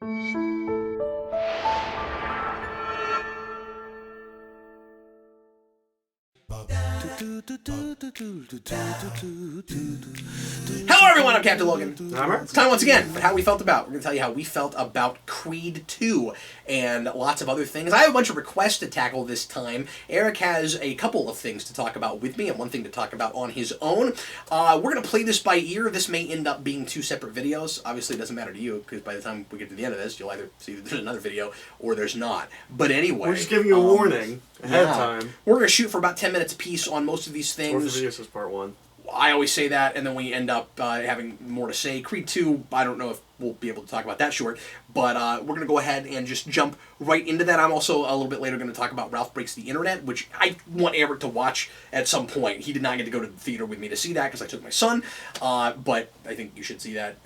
Hello everyone, I'm Captain Logan. Hammer. It's time once again for how we felt about. We're going to tell you how we felt about Creed 2 and lots of other things. I have a bunch of requests to tackle this time. Eric has a couple of things to talk about with me and one thing to talk about on his own. We're going to play this by ear. This may end up being two separate videos. Obviously it doesn't matter to you because by the time we get to the end of this, you'll either see that there's another video or there's not. But anyway. We're just giving you a warning ahead of time. We're going to shoot for about 10 minutes a piece on most of these things. Or the videos is part one. I always say that, and then we end up having more to say. Creed 2, I don't know if we'll be able to talk about that short, but we're going to go ahead and just jump right into that. I'm also, a little bit later, going to talk about Ralph Breaks the Internet, which I want Eric to watch at some point. He did not get to go to the theater with me to see that because I took my son, but I think you should see that,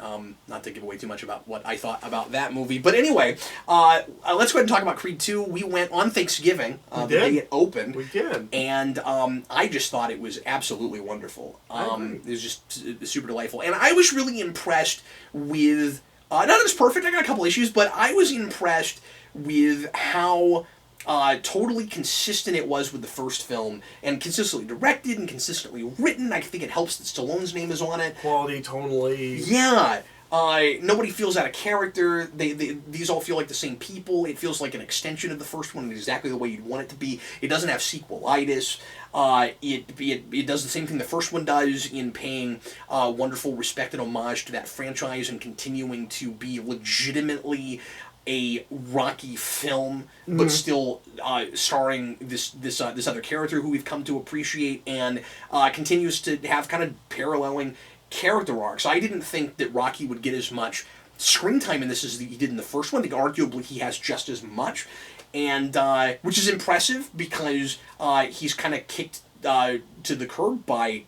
not to give away too much about what I thought about that movie. But anyway, let's go ahead and talk about Creed 2. We went on Thanksgiving, the day it opened. We did. And I just thought it was absolutely wonderful. It was just super delightful. And I was really impressed with, not that it's perfect, I got a couple issues, but I was impressed with how totally consistent it was with the first film, and consistently directed and consistently written. I think it helps that Stallone's name is on it. Quality, tonally. Yeah. Nobody feels out of character. These all feel like the same people. It feels like an extension of the first one, exactly the way you'd want it to be. It doesn't have sequelitis. It does the same thing the first one does in paying wonderful respect and homage to that franchise and continuing to be legitimately a Rocky film, but still starring this other character who we've come to appreciate, and continues to have kind of paralleling character arcs. I didn't think that Rocky would get as much screen time in this as he did in the first one. I think arguably he has just as much, and which is impressive because he's kind of kicked to the curb by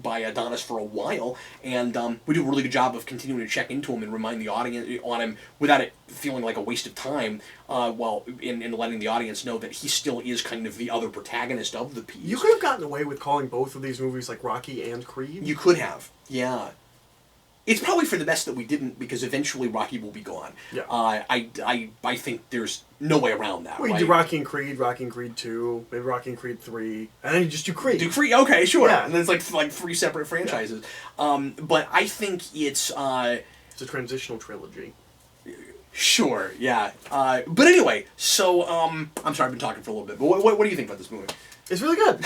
Adonis for a while, and we do a really good job of continuing to check into him and remind the audience on him without it feeling like a waste of time, while in letting the audience know that he still is kind of the other protagonist of the piece. You could have gotten away with calling both of these movies like Rocky and Creed. You could have, yeah. It's probably for the best that we didn't, because eventually Rocky will be gone. Yeah. I think there's no way around that. Well, you right? do Rocky and Creed 2, maybe Rocky and Creed 3, and then you just do Creed. Do Creed, okay, sure. Yeah. And then it's like three separate franchises. Yeah. But I think it's... it's a transitional trilogy. Sure, yeah. But anyway, so, I'm sorry, I've been talking for a little bit, but what do you think about this movie? It's really good.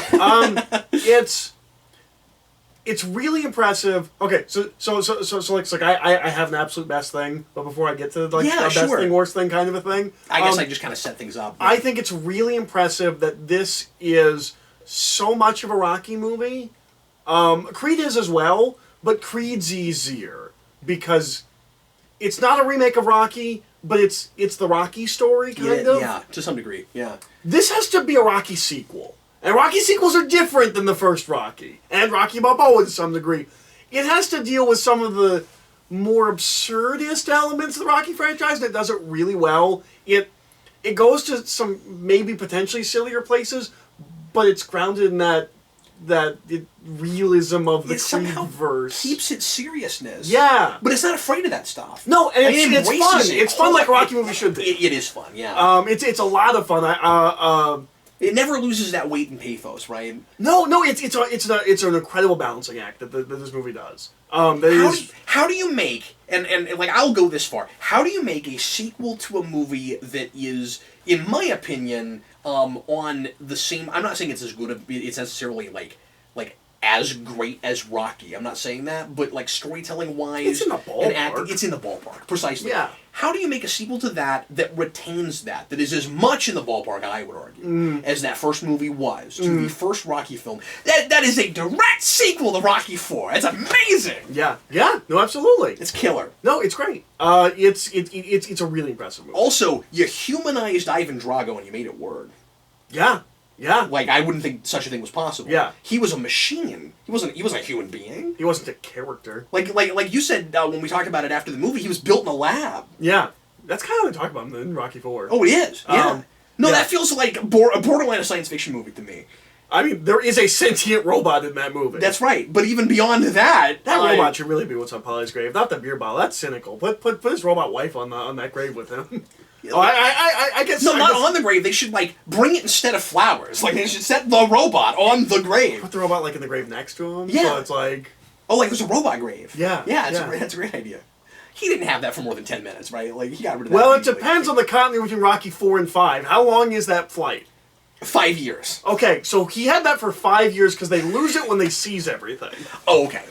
It's really impressive. Okay, so I have an absolute best thing, but before I get to the best thing, worst thing kind of a thing, I guess I just kind of set things up. But I think it's really impressive that this is so much of a Rocky movie. Creed is as well, but Creed's easier because it's not a remake of Rocky, but it's the Rocky story kind of. Yeah, to some degree. Yeah. This has to be a Rocky sequel. And Rocky sequels are different than the first Rocky. And Rocky Balboa to some degree. It has to deal with some of the more absurdist elements of the Rocky franchise, and it does it really well. It goes to some maybe potentially sillier places, but it's grounded in that realism of the Creed-verse. Keeps its seriousness. Yeah. But it's not afraid of that stuff. No, and it's fun. It's fun like a Rocky movie should be. It is fun, yeah. It's a lot of fun. It never loses that weight and pathos, right? No, it's an incredible balancing act that this movie does. How do you make, and like, I'll go this far, how do you make a sequel to a movie that is, in my opinion, on the same, I'm not saying it's as good, it's necessarily like as great as Rocky, I'm not saying that, but like storytelling-wise, it's in the ballpark. And acting, it's in the ballpark, precisely. Yeah. How do you make a sequel to that retains that is as much in the ballpark, I would argue, as that first movie was, to the first Rocky film? That is a direct sequel to Rocky IV. It's amazing! Yeah, no, absolutely. It's killer. No, it's great. It's a really impressive movie. Also, you humanized Ivan Drago and you made it work. Yeah. Like, I wouldn't think such a thing was possible. Yeah. He was a machine. He wasn't a human being. He wasn't a character. Like you said when we talked about it after the movie, he was built in a lab. Yeah. That's kind of how they talk about him in Rocky IV. Oh, it is. Yeah. That feels like a borderline a science fiction movie to me. I mean, there is a sentient robot in that movie. That's right. But even beyond that, robot should really be what's on Polly's grave, not the beer bottle. That's cynical. Put his robot wife on that grave with him. Oh, I guess no, I not guess, on the grave. They should like bring it instead of flowers. Like they should set the robot on the grave. Put the robot like in the grave next to him. Yeah. So it's like, oh, like there's a robot grave. Yeah. Yeah, yeah. that's a great idea. He didn't have that for more than 10 minutes, right? Like he got rid of that. Well, it depends on the continuity between Rocky 4 and 5. How long is that flight? 5 years. Okay, so he had that for 5 years because they lose it when they seize everything. Oh, okay.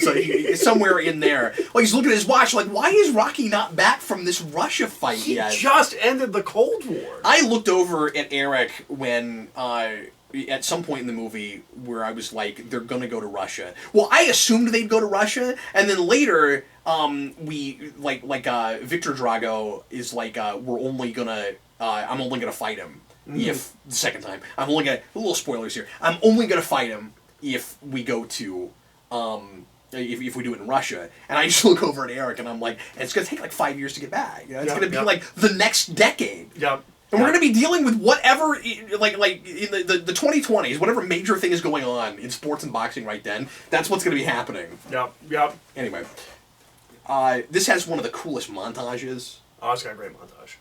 So it's somewhere in there. Like he's looking at his watch, like, why is Rocky not back from this Russia fight yet? He just ended the Cold War. I looked over at Eric when, at some point in the movie, where I was like, they're gonna go to Russia. Well, I assumed they'd go to Russia, and then later, Victor Drago is like, I'm only gonna fight him. If the second time, I'm only gonna, a little spoilers here. I'm only gonna fight him if we go to, if we do it in Russia. And I just look over at Eric and I'm like, it's gonna take like 5 years to get back. You know, it's gonna be like the next decade. Yep. And we're gonna be dealing with whatever, like in the 2020s, whatever major thing is going on in sports and boxing right then. That's what's gonna be happening. Yep. Anyway, this has one of the coolest montages. Oh, it's got a great montage.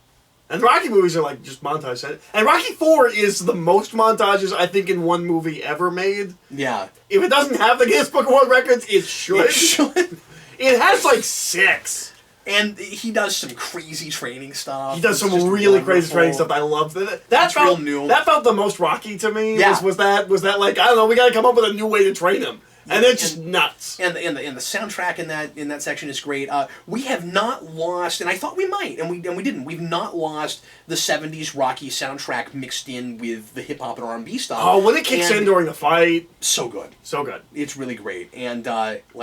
And Rocky movies are like just montage. And Rocky 4 is the most montages I think in one movie ever made. Yeah. If it doesn't have the Guinness Book of World Records, it should. It should. It has like 6. And he does some crazy training stuff. He does some really crazy training stuff. I love that. That felt real new. That felt the most Rocky to me. Yeah. Was that like, I don't know, we got to come up with a new way to train him. And it's just nuts. And the soundtrack in that section is great. We have not lost, and I thought we might, and we didn't. We've not lost the '70s Rocky soundtrack mixed in with the hip hop and R&B stuff. Oh, when it kicks in during the fight, so good, so good. It's really great, and that's a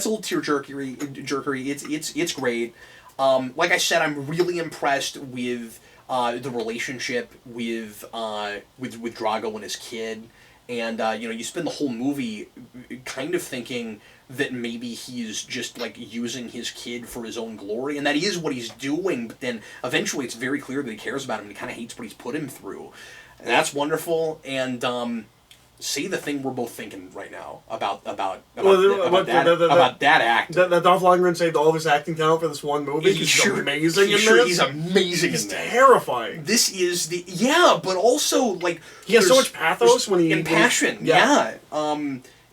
little tear jerkery. It's great. Like I said, I'm really impressed with the relationship with Drago and his kid. And, you spend the whole movie kind of thinking that maybe he's just, like, using his kid for his own glory. And that is what he's doing. But then eventually it's very clear that he cares about him and he kind of hates what he's put him through. And that's wonderful. And, say the thing we're both thinking right now about that act. That Dolph Lundgren saved all of his acting talent for this one movie. He's amazing in this. He's amazing in this. He's terrifying. This is but also like he has so much pathos and passion. Yeah.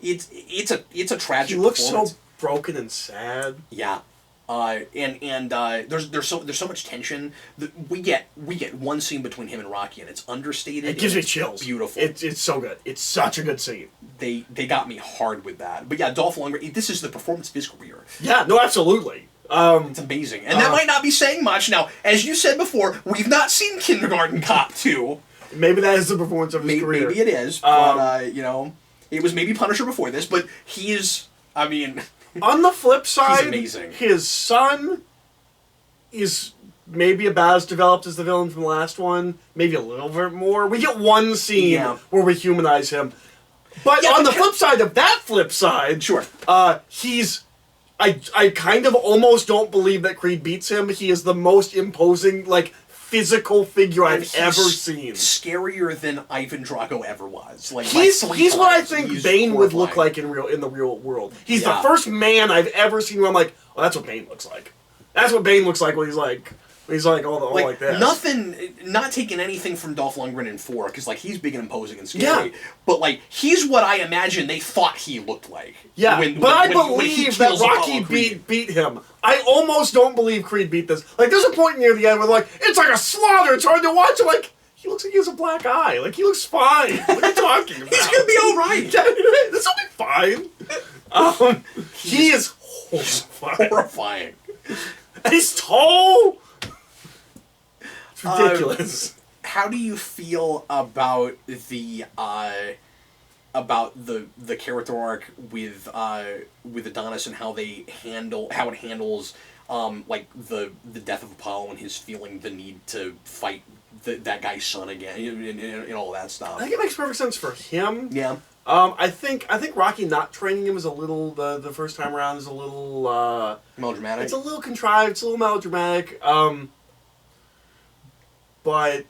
It's a tragic. He looks so broken and sad. Yeah. There's so much tension that we get one scene between him and Rocky, and it's understated. It gives me chills. Beautiful. It's so good. It's such a good scene. They got me hard with that. But yeah, Dolph Lundgren. This is the performance of his career. Yeah. No. Absolutely. It's amazing, and that might not be saying much. Now, as you said before, we've not seen Kindergarten Cop 2. Maybe that is the performance of his career. Maybe it is. But it was maybe Punisher before this. But he is. I mean. On the flip side, he's amazing. His son is maybe about as developed as the villain from the last one. Maybe a little bit more. We get one scene where we humanize him. But on the flip side of that flip side, sure, he's... I kind of almost don't believe that Creed beats him. He is the most imposing, like, physical figure I've ever seen. Scarier than Ivan Drago ever was. Like he's what I think Bane would look like in the real world. He's the first man I've ever seen where I'm like, oh, that's what Bane looks like. That's what Bane looks like when he's like all like this. Not taking anything from Dolph Lundgren in 4 because like he's big and imposing and scary. Yeah. But like he's what I imagine they thought he looked like. Yeah. I believe that Rocky beat him. I almost don't believe Creed beat this. Like there's a point near the end where like it's like a slaughter. It's hard to watch. I'm like he looks like he has a black eye. Like he looks fine. What are you talking about? He's gonna be all right. This will be fine. He is horrifying. He's tall. It's ridiculous. How do you feel about the character arc with Adonis and how it handles like the death of Apollo and his feeling the need to fight that guy's son again and all that stuff? I think it makes perfect sense for him. Yeah. I think Rocky not training him is a little the first time around is a little melodramatic. It's a little contrived. It's a little melodramatic. But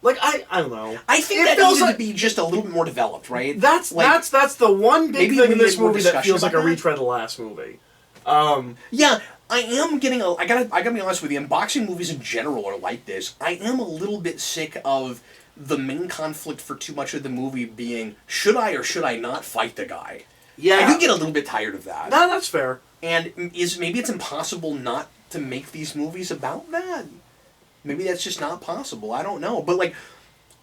Like, I don't know. I think It that feels needed like- to be just a little bit more developed, right? That's the one big maybe thing we in this need more movie that discussion feels like a about that. retread of the last movie. Yeah, I am getting I gotta be honest with you, and boxing movies in general are like this. I am a little bit sick of the main conflict for too much of the movie being, should I or should I not fight the guy? Yeah. I do get a little bit tired of that. No, that's fair. And maybe it's impossible not to make these movies about that? Maybe that's just not possible. I don't know. But, like,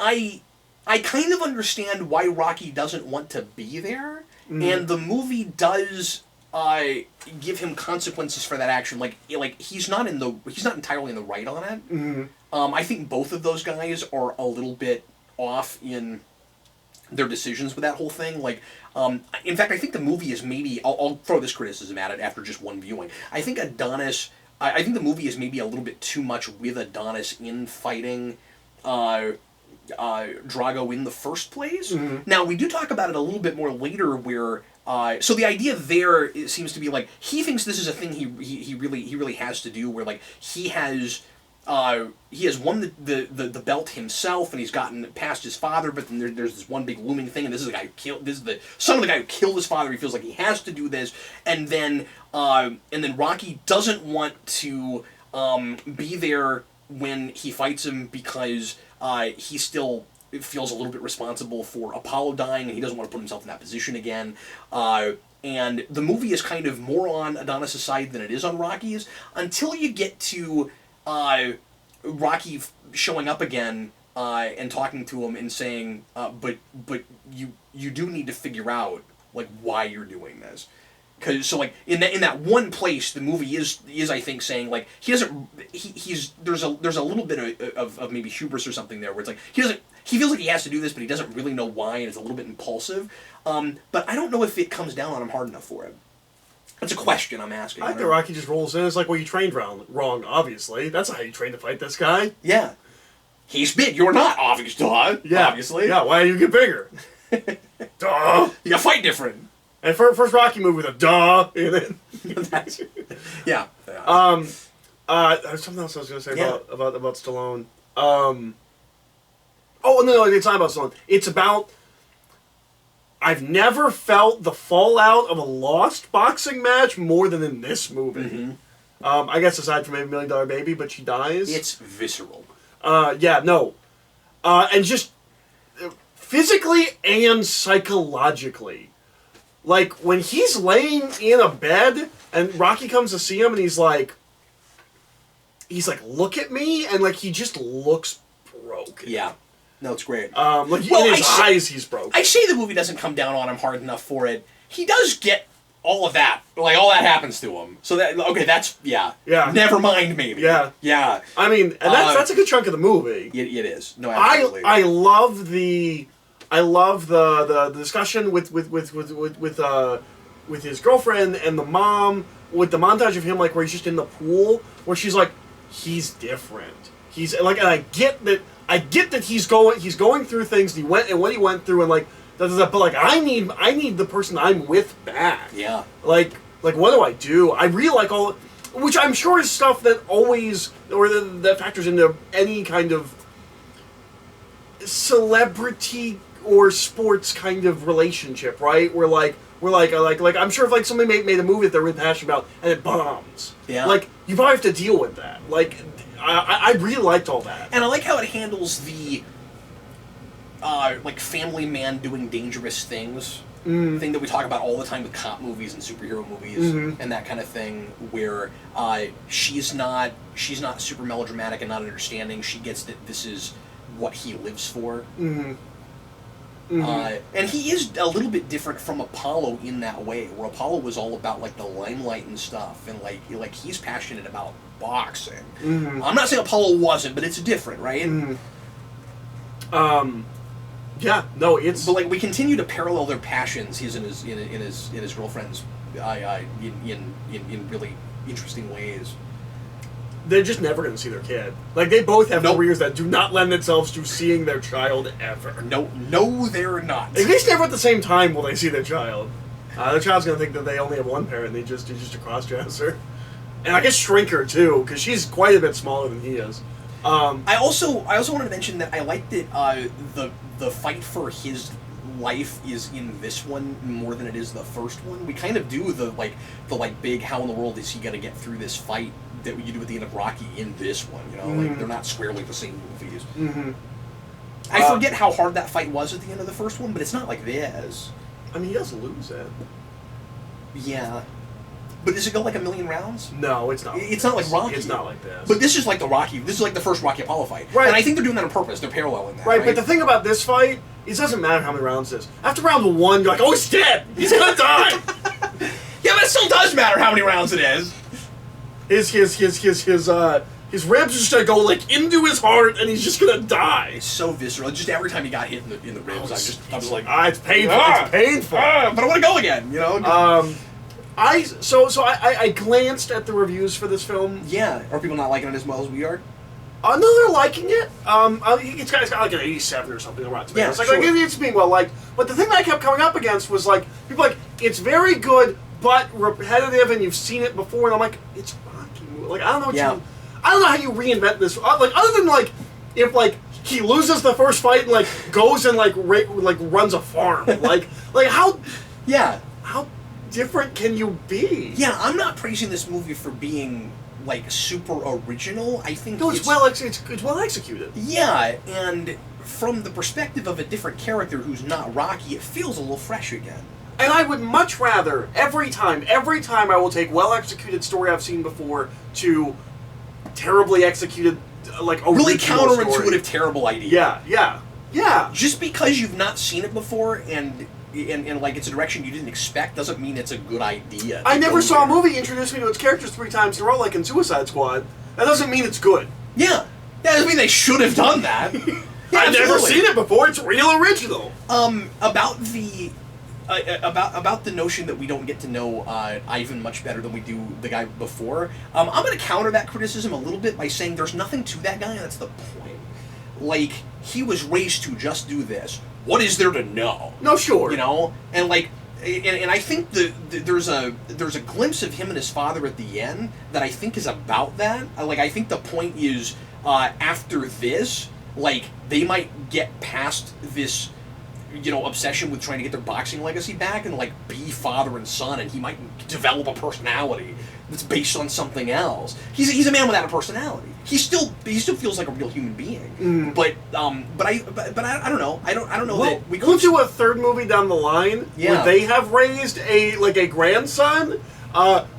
I kind of understand why Rocky doesn't want to be there, and the movie does give him consequences for that action. Like he's not entirely in the right on it. Mm-hmm. I think both of those guys are a little bit off in their decisions with that whole thing. Like, in fact, I think the movie is maybe... I'll throw this criticism at it after just one viewing. I think Adonis... I think the movie is maybe a little bit too much with Adonis in fighting Drago in the first place. Mm-hmm. Now, we do talk about it a little bit more later where... so the idea there it seems to be like, he thinks this is a thing he really has to do, where, like, he has won the belt himself, and he's gotten past his father, but then there's this one big looming thing, and this is the son of the guy who killed his father. He feels like he has to do this, and then Rocky doesn't want to be there when he fights him because he still feels a little bit responsible for Apollo dying, and he doesn't want to put himself in that position again. And the movie is kind of more on Adonis' side than it is on Rocky's, until you get to Rocky showing up again and talking to him and saying, but you do need to figure out, like, why you're doing this. Cause, so, like, in that one place, the movie is I think saying, like, there's a little bit of maybe hubris or something there, where it's like he feels like he has to do this, but he doesn't really know why, and it's a little bit impulsive. But I don't know if it comes down on him hard enough for it. That's a question I'm asking. I think Rocky just rolls in. It's like, well, you trained wrong, obviously. That's not how you train to fight this guy. Yeah. He's big, you're not, obviously. Yeah. Obviously. Yeah, why do you get bigger? Duh. You gotta fight different. And first Rocky movie with a duh in it. Yeah. There's something else I was going to say about Stallone. Oh, no, it's not about Stallone. It's about... I've never felt the fallout of a lost boxing match more than in this movie. Mm-hmm. I guess aside from maybe $1 Million Baby, but she dies. It's visceral. Yeah, no. And just physically and psychologically. Like, when he's laying in a bed and Rocky comes to see him and he's like, look at me, and, like, he just looks broken. Yeah. No, it's great. Like, in his eyes, he's broken. I say the movie doesn't come down on him hard enough for it. He does get all of that. Like, all that happens to him. So, that's, yeah. Yeah. Never mind, maybe. Yeah. Yeah. I mean, and that's a good chunk of the movie. It is. No, absolutely. I love the discussion with his girlfriend and the mom, with the montage of him, like, where he's just in the pool, where she's like, he's different. He's like, and I get that he's going through things, and what he went through, and like, but like, I need the person I'm with back. Yeah. Like what do? I really like all, which I'm sure is stuff that always, or that factors into any kind of celebrity or sports kind of relationship, right? We're like I'm sure if, like, somebody made a movie that they're really passionate about and it bombs, yeah, like, you probably have to deal with that. Like, I really liked all that, and I like how it handles the like, family man doing dangerous things thing that we talk about all the time with cop movies and superhero movies and that kind of thing, where she's not super melodramatic and not understanding. She gets that this is what he lives for. And he is a little bit different from Apollo in that way, where Apollo was all about, like, the limelight and stuff, and like he's passionate about boxing. I'm not saying Apollo wasn't, but it's different, right? Yeah, no, it's. But, like, we continue to parallel their passions. He's in his girlfriend's in really interesting ways. They're just never going to see their kid. Like, they both have careers that do not lend themselves to seeing their child ever. No, they're not. At least never at the same time will they see their child. Their child's going to think that they only have one parent, and they're just a cross-dresser. And I guess shrink her, too, because she's quite a bit smaller than he is. I also wanted to mention that I liked that the fight for his life is in this one more than it is the first one. We kind of do the big how in the world is he gonna get through this fight that you do at the end of Rocky in this one. You know, like they're not squarely the same movies. I forget how hard that fight was at the end of the first one, but it's not like this. I mean, he doesn't lose it. Yeah. But does it go like 1,000,000 rounds? No, it's not. It's not like Rocky. It's not like this. But this is like the Rocky. This is like the first Rocky Apollo fight. Right. And I think they're doing that on purpose. They're paralleling that. Right, but the thing about this fight, it doesn't matter how many rounds it is. After round 1, you're like, oh, he's dead. He's gonna die. Yeah, but it still does matter how many rounds it is. His ribs are just gonna go like into his heart, and he's just gonna die. It's so visceral. Just every time he got hit in the ribs, I was like, it's painful. It's painful. But I want to go again. You know. I glanced at the reviews for this film. Yeah. Are people not liking it as well as we are? No, they're liking it. It's got like an 87 or something on Rotten Tomatoes. Yeah, Like it's being well liked. But the thing that I kept coming up against was like people like it's very good but repetitive, and you've seen it before. And I'm like, it's Rocky. Like I don't know what I don't know how you reinvent this. Like other than like if like he loses the first fight and like goes and like runs a farm. like how different can you be? Yeah, I'm not praising this movie for being like super original. I think it's well executed. Yeah, and from the perspective of a different character who's not Rocky, it feels a little fresh again. And I would much rather every time I will take well executed story I've seen before to terribly executed like really counterintuitive story. Terrible idea. Yeah. Just because you've not seen it before and like it's a direction you didn't expect doesn't mean it's a good idea. I never saw a movie introduce me to its characters 3 times in a row like in Suicide Squad. That doesn't mean it's good. Yeah. That doesn't mean they should have done that. Yeah, I've never seen it before. It's real original. About the notion that we don't get to know Ivan much better than we do the guy before, I'm going to counter that criticism a little bit by saying there's nothing to that guy, and that's the point. Like, he was raised to just do this. What is there to know? No, sure. You know? And like, and I think there's a glimpse of him and his father at the end that I think is about that. Like, I think the point is, after this, like, they might get past this, you know, obsession with trying to get their boxing legacy back and, like, be father and son, and he might develop a personality that's based on something else. He's a man without a personality. He still feels like a real human being. But I don't know. I don't know that we could. We'll do a third movie down the line where they have raised a grandson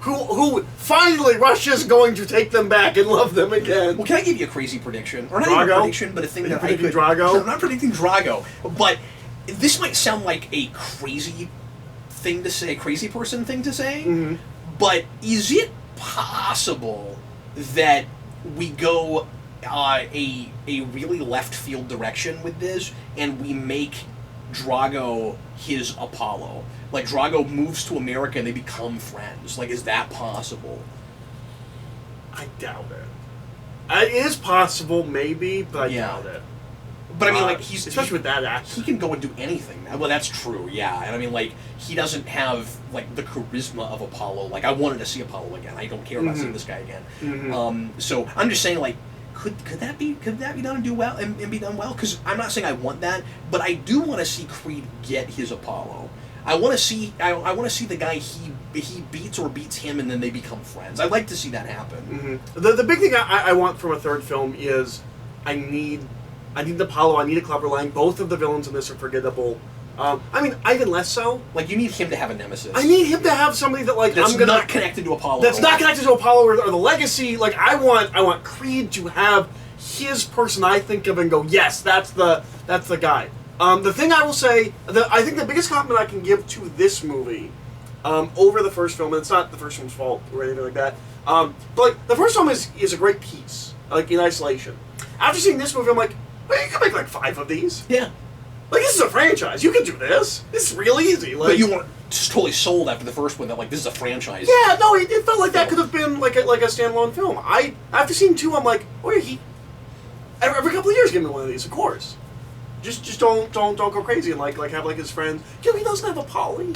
who finally Russia's going to take them back and love them again. Well, can I give you a crazy prediction? Or not even a prediction, but a thing that I could... Drago? I'm not predicting Drago, but this might sound like a crazy thing to say, crazy person thing to say, but is it possible that we go a really left field direction with this, and we make Drago his Apollo? Like, Drago moves to America and they become friends. Like, is that possible? I doubt it. It is possible, maybe, but I doubt it. But I mean, like, especially with that action. He can go and do anything. Well, that's true, yeah. And I mean, like, he doesn't have, like, the charisma of Apollo. Like, I wanted to see Apollo again. I don't care about seeing this guy again. So I'm just saying, like, could that be done and do well and be done well? Because I'm not saying I want that, but I do want to see Creed get his Apollo. I want to see the guy he beats him, and then they become friends. I'd like to see that happen. The big thing I want from a third film is I need Apollo. I need a clever line. Both of the villains in this are forgettable. I mean, Ivan less so. Like, you need him to have a nemesis. I need him to have somebody that, like, that's not connected to Apollo. That's not connected to Apollo or the legacy. Like, I want Creed to have his person I think of and go, yes, that's the guy. The thing I will say, I think the biggest compliment I can give to this movie over the first film, and it's not the first film's fault or anything like that, but like the first film is a great piece, like in isolation. After seeing this movie, I'm like, well, you can make like 5 of these. Yeah. Like, this is a franchise. You can do this. This is real easy. Like, but you weren't just totally sold after the first one that, like, this is a franchise. Yeah, no, it felt like that could have been like a standalone film. After seeing 2, I'm like, oh yeah, every couple of years give me one of these, of course. Just don't go crazy and like have like his friends. You know, he doesn't have a Polly.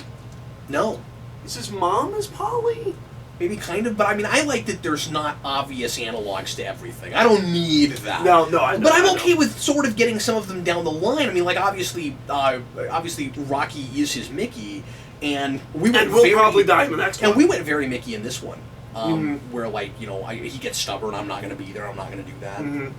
No. Is his mom is Polly? maybe kind of, but I mean, I like that there's not obvious analogs to everything. I don't need that. No, but I'm okay with sort of getting some of them down the line. I mean, like obviously Rocky is his Mickey, and we went we'll probably die in the next one. And we went very Mickey in this one, where like he gets stubborn. I'm not going to be there. I'm not going to do that.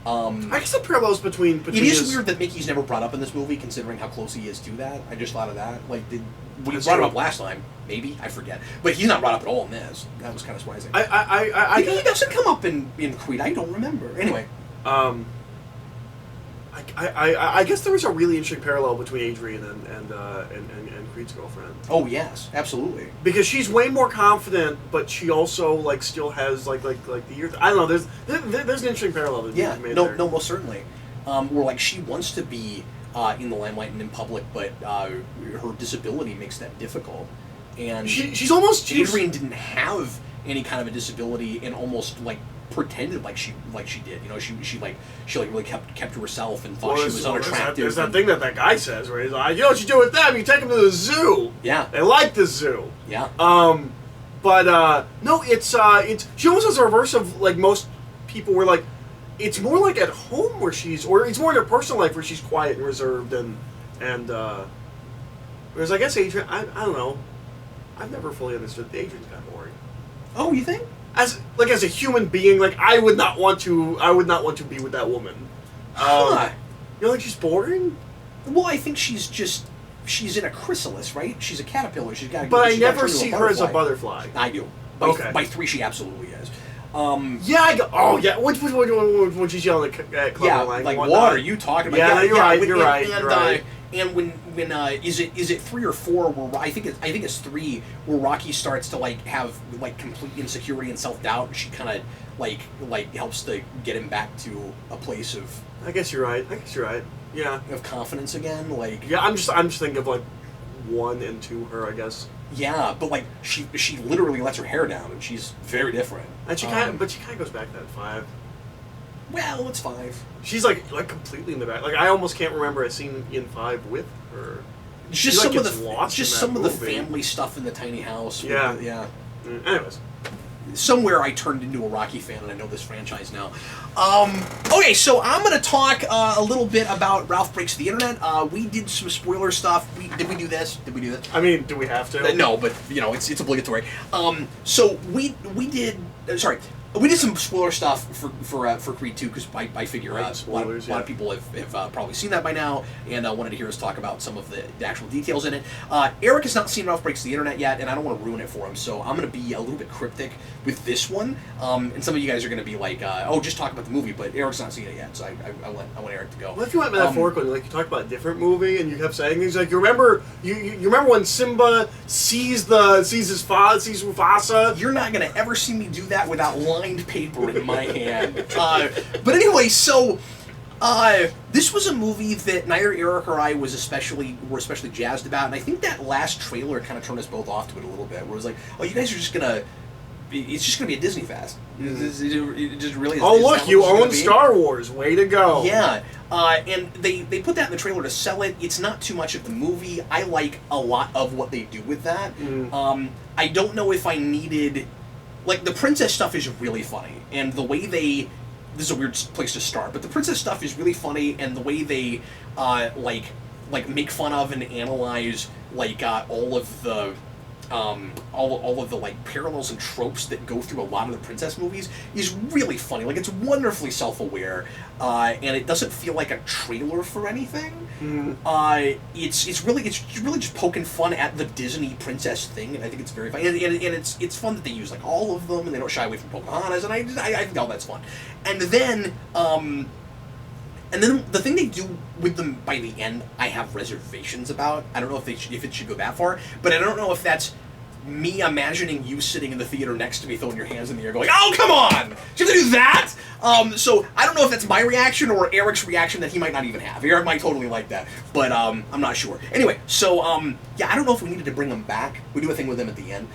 I guess the parallels between it is weird that Mickey's never brought up in this movie, considering how close he is to that. I just thought of that. Like, we brought him up last time, maybe, I forget, but he's not brought up at all in this. That was kind of surprising. He doesn't come up in Creed. I don't remember. Anyway, I guess there was a really interesting parallel between Adrian and Creed's girlfriend. Oh yes, absolutely. Because she's way more confident, but she also like still has like the years. I don't know. There's an interesting parallel that yeah. made No, there. no, most certainly. Where like she wants to be in the limelight and in public, but her disability makes that difficult. And she's almost Adrian didn't have any kind of a disability and almost like pretended like she did. She really kept to herself and thought she was unattractive. There's that thing that guy says where he's like, you know what you do with them? You take them to the zoo. Yeah. They like the zoo. Yeah. But no, it's she almost has a reverse of like most people were like, it's more like at home where or it's more in her personal life where she's quiet and reserved and whereas I guess Adrian, I don't know, I've never fully understood Adrian's kind of boring. Oh, you think? As a human being, like I would not want to be with that woman. Huh. You don't think she's boring? Well, I think she's in a chrysalis, right? She's a caterpillar. But I never see her as a butterfly. I do. By 3, she absolutely is. When she's yelling at Clever Lang. Like what are you talking about? Yeah, you're right. And when is it 3 or 4? Where I think it's 3 where Rocky starts to like have like complete insecurity and self-doubt, and she kind of like helps to get him back to a place of. I guess you're right. Yeah. Of confidence again, like. Yeah, I'm just thinking of like 1 and 2 her, I guess. Yeah, but like she literally lets her hair down, and she's very different. And she kind of goes back to that 5. Well, it's 5. She's like completely in the back. Like I almost can't remember a scene in 5 with her. Just some of the movie. family stuff in the tiny house. Yeah. Yeah. Anyways. Somewhere I turned into a Rocky fan, and I know this franchise now. Okay, so I'm going to talk a little bit about Ralph Breaks the Internet. We did some spoiler stuff. Did we do this? I mean, do we have to? No, but it's obligatory. So we did. Sorry. We did some spoiler stuff for Creed 2 because I figure a lot of people have probably seen that by now and wanted to hear us talk about some of the actual details in it. Eric has not seen Ralph Breaks the Internet yet, and I don't want to ruin it for him, so I'm going to be a little bit cryptic with this one. And some of you guys are going to be like, "Oh, just talk about the movie," but Eric's not seen it yet, so I want Eric to go. What if you went metaphorical? Like you talked about a different movie, and you kept saying things like, "You remember when Simba sees Mufasa?" You're not going to ever see me do that without lined paper in my hand. But anyway, so this was a movie that neither Eric or I were especially jazzed about, and I think that last trailer kind of turned us both off to it a little bit. Where it was like, "Oh, you guys are just gonna." It's just going to be a Disney fest. It just really is. Oh, look, you own Star Wars. Way to go. Yeah. And they put that in the trailer to sell it. It's not too much of the movie. I like a lot of what they do with that. I don't know if I needed... Like, the princess stuff is really funny. And the way they... This is a weird place to start, but the princess stuff is really funny, and the way they, like make fun of and analyze, like, all of the like parallels and tropes that go through a lot of the princess movies is really funny. Like, it's wonderfully self-aware, and it doesn't feel like a trailer for anything. It's really just poking fun at the Disney princess thing, and I think it's very funny. And it's fun that they use like all of them, and they don't shy away from Pocahontas, and I think all that's fun. And then the thing they do with them by the end, I have reservations about. I don't know if it should go that far, but I don't know if that's me imagining you sitting in the theater next to me throwing your hands in the air going, "Oh, come on! Do you have to do that?" So I don't know if that's my reaction or Eric's reaction that he might not even have. Eric might totally like that, but I'm not sure. Anyway, so yeah, I don't know if we needed to bring them back. We do a thing with them at the end.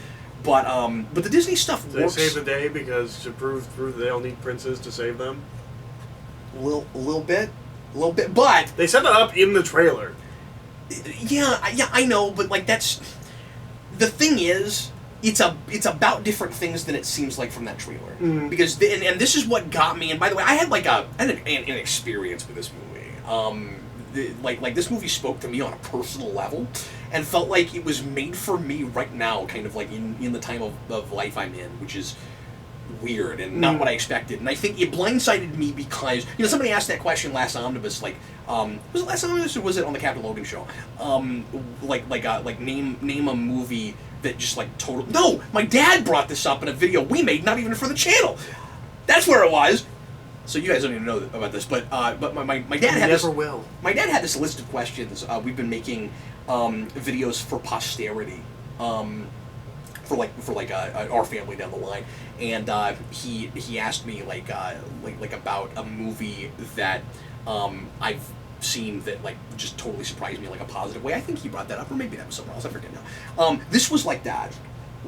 But the Disney stuff works. They save the day because to prove they don't need princes to save them? A little bit, but they set that up in the trailer. Yeah, I know, but like that's the thing is, it's about different things than it seems like from that trailer. Because and this is what got me. And by the way, I had an experience with this movie. Like this movie spoke to me on a personal level, and felt like it was made for me right now, kind of like in the time of life I'm in, which is weird and not what I expected. And I think it blindsided me because somebody asked that question last Omnibus, like was it last Omnibus or was it on the Captain Logan show? Like name a movie that just like total. No, my dad brought this up in a video we made, not even for the channel. That's where it was. So you guys don't even know about this, but my dad had never will. My dad had this list of questions. We've been making videos for posterity, for our family down the line, and he asked me like about a movie that I've seen that like just totally surprised me in like a positive way. I think he brought that up, or maybe that was somewhere else. I forget now. This was like that,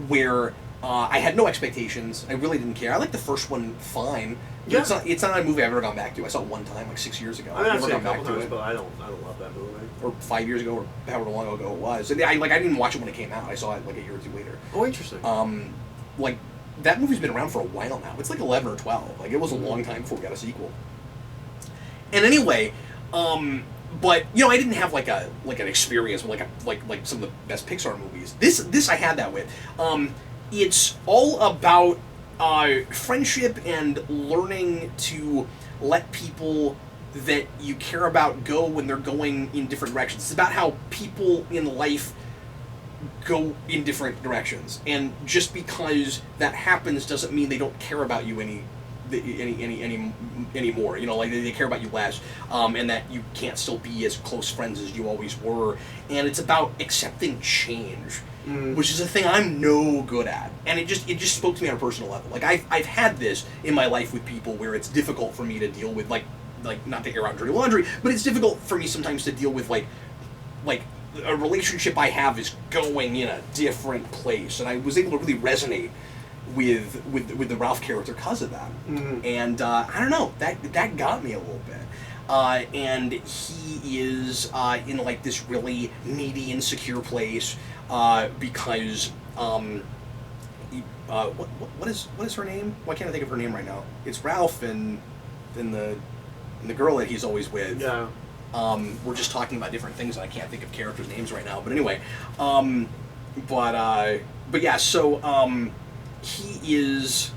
where I had no expectations. I really didn't care. I liked the first one fine. Yeah. It's not a movie I've ever gone back to. I saw it one time, like 6 years ago. I've never seen it gone a back couple to times, it. but I don't love that movie. Or 5 years ago, or however long ago it was. And I didn't even watch it when it came out. I saw it like a year or two later. Oh, interesting. Like that movie's been around for a while now. It's like 11 or 12. Like it was a long time before we got a sequel. And anyway, but I didn't have like an experience with like some of the best Pixar movies. This I had that with. It's all about friendship and learning to let people that you care about go when they're going in different directions. It's about how people in life go in different directions, and just because that happens doesn't mean they don't care about you anymore. Like they care about you less, and that you can't still be as close friends as you always were. And it's about accepting change, which is a thing I'm no good at. And it just spoke to me on a personal level. Like I've had this in my life with people where it's difficult for me to deal with, like not to air out dirty laundry, but it's difficult for me sometimes to deal with like a relationship I have is going in a different place, and I was able to really resonate with the Ralph character because of that. And I don't know, that got me a little bit. And he is in like this really needy, insecure place because what is her name? Why can't I think of her name right now? It's Ralph and the girl that he's always with. Yeah. We're just talking about different things, and I can't think of characters' names right now. But anyway, but yeah. So he is.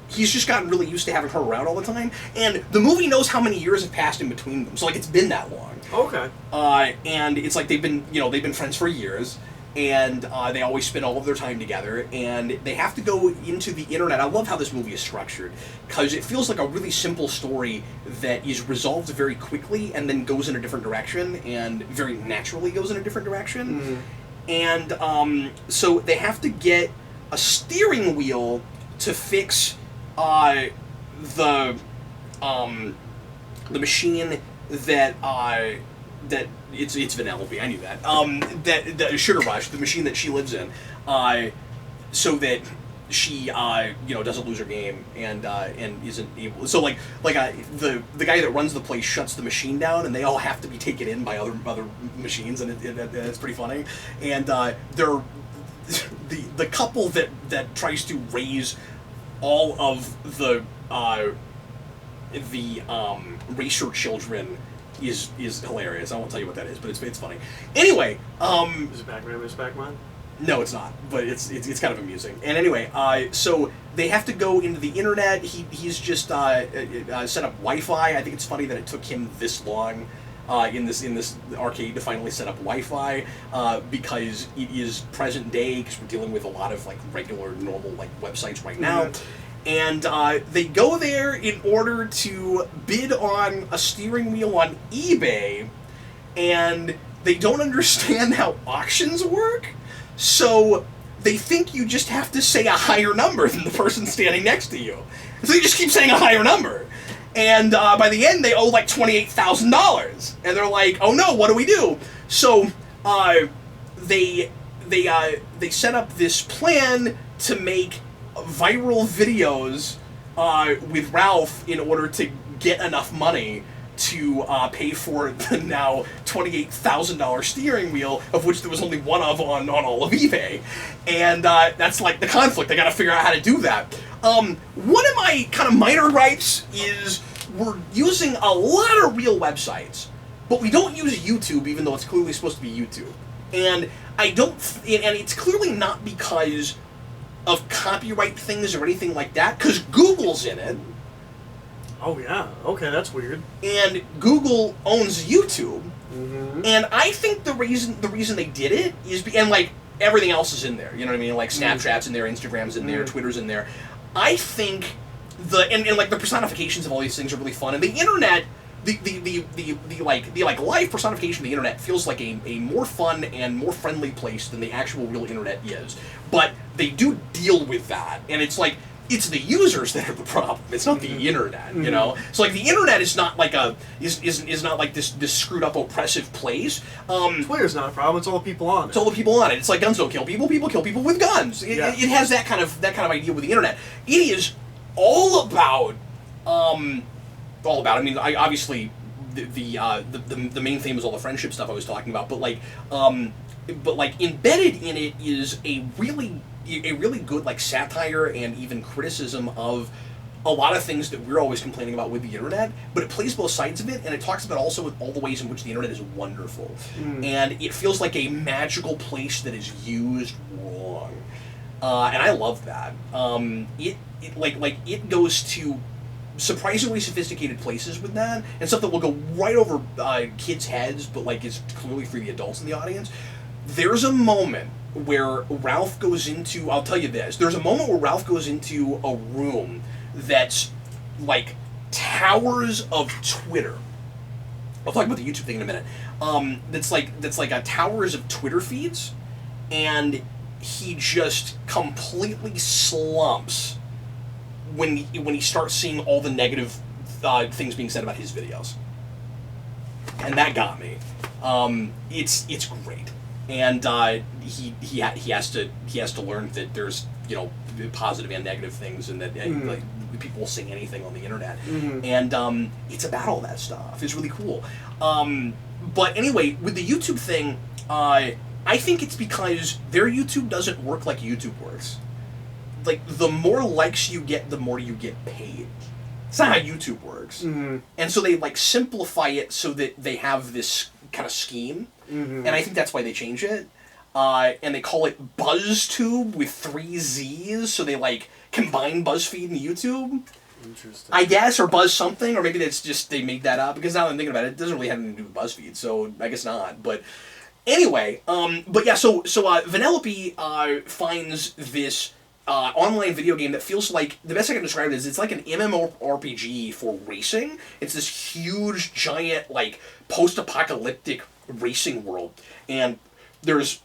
He's just gotten really used to having her around all the time, and the movie knows how many years have passed in between them. So like it's been that long. Okay. And it's like they've been friends for years. And they always spend all of their time together, and they have to go into the internet. I love how this movie is structured, because it feels like a really simple story that is resolved very quickly and then goes in a different direction, and very naturally goes in a different direction. And so they have to get a steering wheel to fix the machine that it's Vanellope, I knew that. That Sugar Rush, the machine that she lives in, so that she doesn't lose her game and isn't able. So the guy that runs the place shuts the machine down, and they all have to be taken in by other machines, and it's pretty funny. And they're the couple that tries to raise all of the racer children is hilarious. I won't tell you what that is, but it's funny. Anyway, Is it Pac-Man? Is Pac-Man? No, it's not, but it's kind of amusing. And anyway, so they have to go into the internet. He's just set up Wi-Fi. I think it's funny that it took him this long in this arcade to finally set up Wi-Fi, because it is present day, because we're dealing with a lot of like regular normal like websites right now. And they go there in order to bid on a steering wheel on eBay, and they don't understand how auctions work, so they think you just have to say a higher number than the person standing next to you. So they just keep saying a higher number. And by the end, they owe like $28,000. And they're like, oh no, what do we do? So they set up this plan to make viral videos with Ralph in order to get enough money to pay for the now $28,000 steering wheel, of which there was only one of on all of eBay. And that's like the conflict. I got to figure out how to do that. One of my kind of minor gripes is we're using a lot of real websites, but we don't use YouTube, even though it's clearly supposed to be YouTube. And I don't, and it's clearly not because of copyright things or anything like that, because Google's in it. Oh yeah, okay, that's weird. And Google owns YouTube, and I think the reason they did it is, and like everything else is in there. You know what I mean? Like Snapchat's in there, Instagram's in there, Twitter's in there. I think and like the personifications of all these things are really fun, and the internet. The live personification of the internet feels like a more fun and more friendly place than the actual real internet is. But they do deal with that, and it's like it's the users that are the problem. It's not the internet, you know. So like the internet is not like is not like this screwed up oppressive place. Twitter's not a problem. It's all the people on it. It's all the people on it. It's like guns don't kill people. People kill people with guns. It has that kind of idea with the internet. It is all about. I mean, obviously, the main theme is all the friendship stuff I was talking about, but embedded in it is a really good like satire and even criticism of a lot of things that we're always complaining about with the internet. But it plays both sides of it, and it talks about also all the ways in which the internet is wonderful, and it feels like a magical place that is used wrong, and I love that. It goes to surprisingly sophisticated places with that, and stuff that will go right over kids' heads, but like is clearly for the adults in the audience. There's a moment where Ralph goes into, I'll tell you this, there's a moment where Ralph goes into a room that's like towers of Twitter. I'll talk about the YouTube thing in a minute. That's like a towers of Twitter feeds, and he just completely slumps when he starts seeing all the negative things being said about his videos, and that got me. It's great, and he has to learn that there's positive and negative things, and that like people will say anything on the internet, and it's about all that stuff. It's really cool. But anyway, with the YouTube thing, I think it's because their YouTube doesn't work like YouTube works. Like, the more likes you get, the more you get paid. It's not how YouTube works. And so they, like, simplify it so that they have this kind of scheme. And I think that's why they change it. And they call it BuzzTube with 3 Z's, so they, like, combine BuzzFeed and YouTube. Interesting. I guess, or Buzz something, or maybe that's just, they made that up. Because now that I'm thinking about it, it doesn't really have anything to do with BuzzFeed, so I guess not. But anyway, but yeah, so Vanellope finds this online video game that feels like, the best I can describe it is, it's like an MMORPG for racing. It's this huge, giant, like, post-apocalyptic racing world. And there's,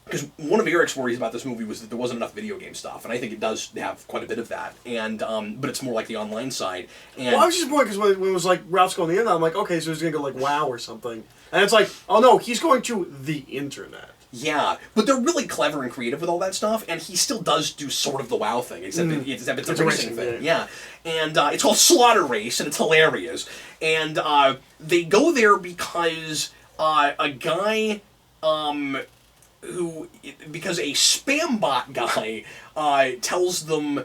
because one of Eric's worries about this movie was that there wasn't enough video game stuff, and I think it does have quite a bit of that. And but it's more like the online side. And well, I was just bored because when it was like Ralph's going to the internet, I'm like, okay, so he's gonna go like WoW or something, and it's like, oh no, he's going to the internet. Yeah, but they're really clever and creative with all that stuff, and he still does do sort of the WoW thing, except it's a racing thing. Yeah. And it's called Slaughter Race, and it's hilarious. And they go there because a guy because a spam bot guy tells them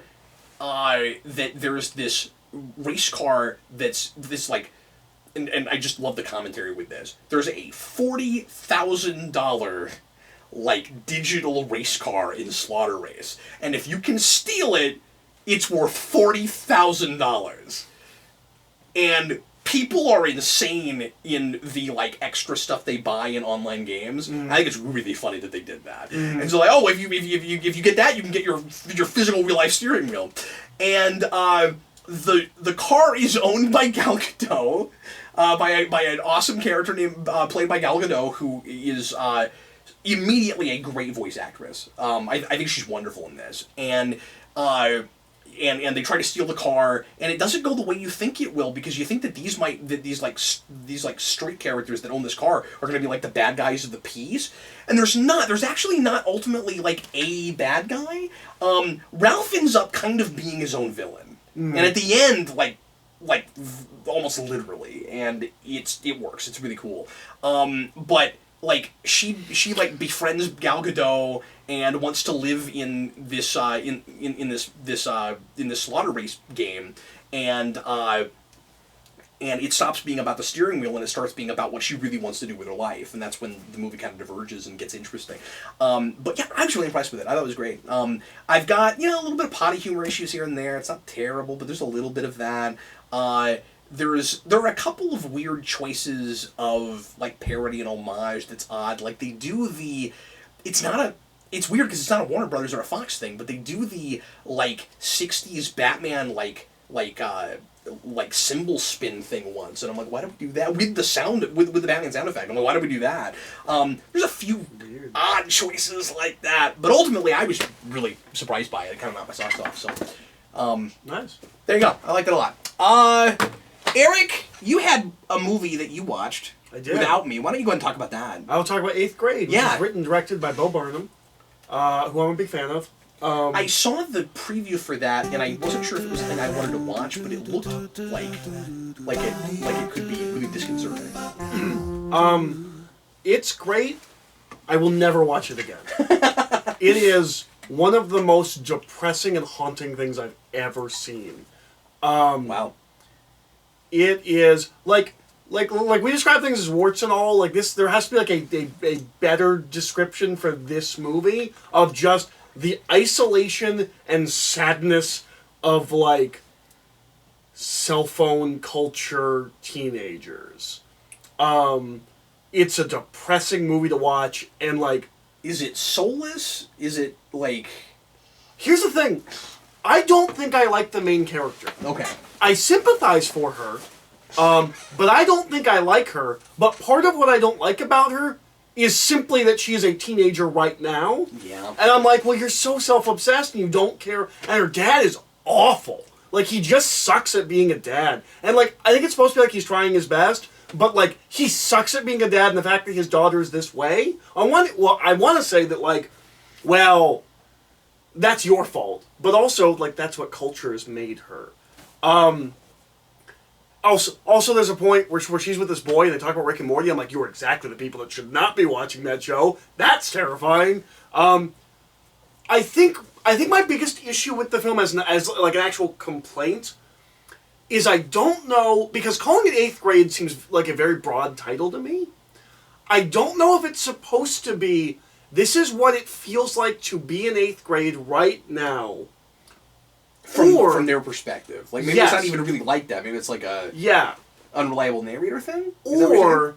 that there's this race car that's this, like, and I just love the commentary with this. There's a $40,000 like digital race car in Slaughter Race, and if you can steal it, it's worth $40,000. And people are insane in the like extra stuff they buy in online games. I think it's really funny that they did that. And so like, oh, if you get that, you can get your physical real life steering wheel. And the car is owned by Gal Gadot, by an awesome character named played by Gal Gadot, who is immediately a great voice actress. I think she's wonderful in this. And they try to steal the car, and it doesn't go the way you think it will, because you think that these street characters that own this car are going to be like the bad guys of the piece, and there's not. There's actually not ultimately like a bad guy. Ralph ends up kind of being his own villain, and at the end, like, almost literally, and it works. It's really cool. But like she like befriends Gal Gadot and wants to live in this in this slaughter race game, and it stops being about the steering wheel and it starts being about what she really wants to do with her life, and that's when the movie kind of diverges and gets interesting. But yeah, I was really impressed with it. I thought it was great. I've got, a little bit of potty humor issues here and there. It's not terrible, but there's a little bit of that. There are a couple of weird choices of like parody and homage that's odd. Like they do it's weird because it's not a Warner Brothers or a Fox thing, but they do the like 60s Batman like cymbal spin thing once, and I'm like, why do we do that with the sound with the Batman sound effect? I'm like, why do we do that? There's a few weird, odd choices like that, but ultimately I was really surprised by it. It kind of knocked my socks off. So, nice. There you go. I liked it a lot. Eric, you had a movie that you watched. I did. Without me. Why don't you go ahead and talk about that? I'll talk about 8th Grade, which is written and directed by Bo Burnham, who I'm a big fan of. I saw the preview for that, and I wasn't sure if it was something I wanted to watch, but it looked like it could be really disconcerting. It's great. I will never watch it again. It is one of the most depressing and haunting things I've ever seen. Wow. It is like we describe things as warts and all. Like this, there has to be like a better description for this movie of just the isolation and sadness of like cell phone culture teenagers. It's a depressing movie to watch, and like, is it soulless? Is it like? Here's the thing, I don't think I like the main character. Okay. I sympathize for her, but I don't think I like her. But part of what I don't like about her is simply that she is a teenager right now. Yeah. And I'm like, well, you're so self-obsessed and you don't care. And her dad is awful. Like, he just sucks at being a dad. And, like, I think it's supposed to be like he's trying his best, but, like, he sucks at being a dad, and the fact that his daughter is this way, I want to say that, like, well, that's your fault. But also, like, that's what culture has made her. Also, there's a point where she's with this boy and they talk about Rick and Morty. I'm like, you are exactly the people that should not be watching that show. That's terrifying. I think my biggest issue with the film as like an actual complaint is I don't know, because calling it 8th Grade seems like a very broad title to me. I don't know if it's supposed to be, this is what it feels like to be in 8th grade right now. From their perspective. Like, maybe it's not even really like that. Maybe it's like a unreliable narrator thing? Or,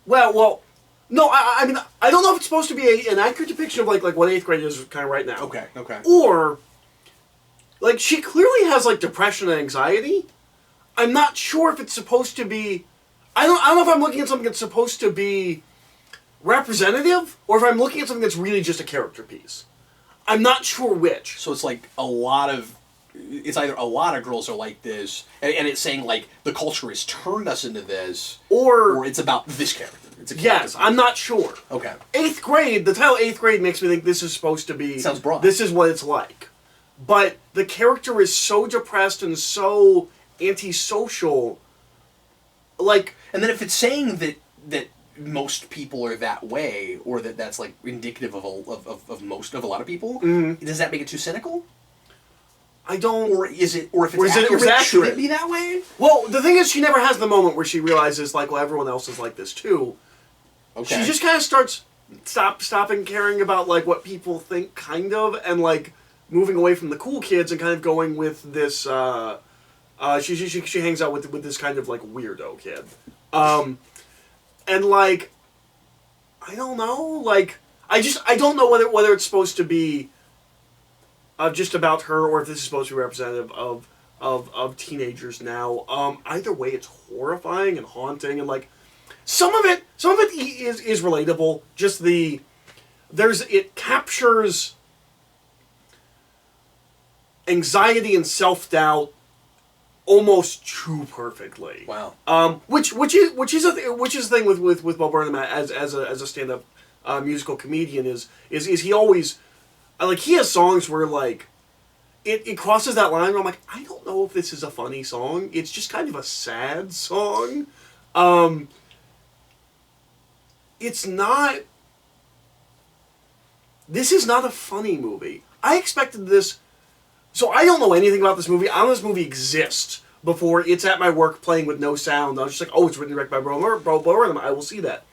well, no, I mean, I don't know if it's supposed to be an accurate depiction of, like what 8th grade is kind of right now. Okay. Or, like, she clearly has, like, depression and anxiety. I'm not sure if it's supposed to be, I don't know if I'm looking at something that's supposed to be representative, or if I'm looking at something that's really just a character piece. I'm not sure which. So it's like it's either a lot of girls are like this, and it's saying, like, the culture has turned us into this, or it's about this character. It's a character. Yes, I'm not sure. Okay. 8th grade, the title 8th grade makes me think this is supposed to be... Sounds broad. This is what it's like. But the character is so depressed and so antisocial, like... And then if it's saying that most people are that way, or that's, like, indicative of a lot of people, does that make it too cynical? I don't... Or if it's accurate, should it be that way? Well, the thing is, she never has the moment where she realizes, like, well, everyone else is like this, too. Okay. She just kind of starts stopping caring about, like, what people think, kind of, and, like, moving away from the cool kids and kind of going with this, she hangs out with this kind of, like, weirdo kid. And, like, I don't know, like, I don't know whether it's supposed to be just about her, or if this is supposed to be representative of teenagers now. Either way, it's horrifying and haunting, and like some of it is relatable. Just it captures anxiety and self-doubt almost too perfectly. Wow. Which is a thing with Bo Burnham as a stand-up musical comedian is he always, like, he has songs where, like, it crosses that line where I'm like, I don't know if this is a funny song. It's just kind of a sad song. It's not... This is not a funny movie. I expected this... So I don't know anything about this movie. I know this movie exists before it's at my work playing with no sound. I was just like, oh, it's written and directed by Bo Burnham. I will see that.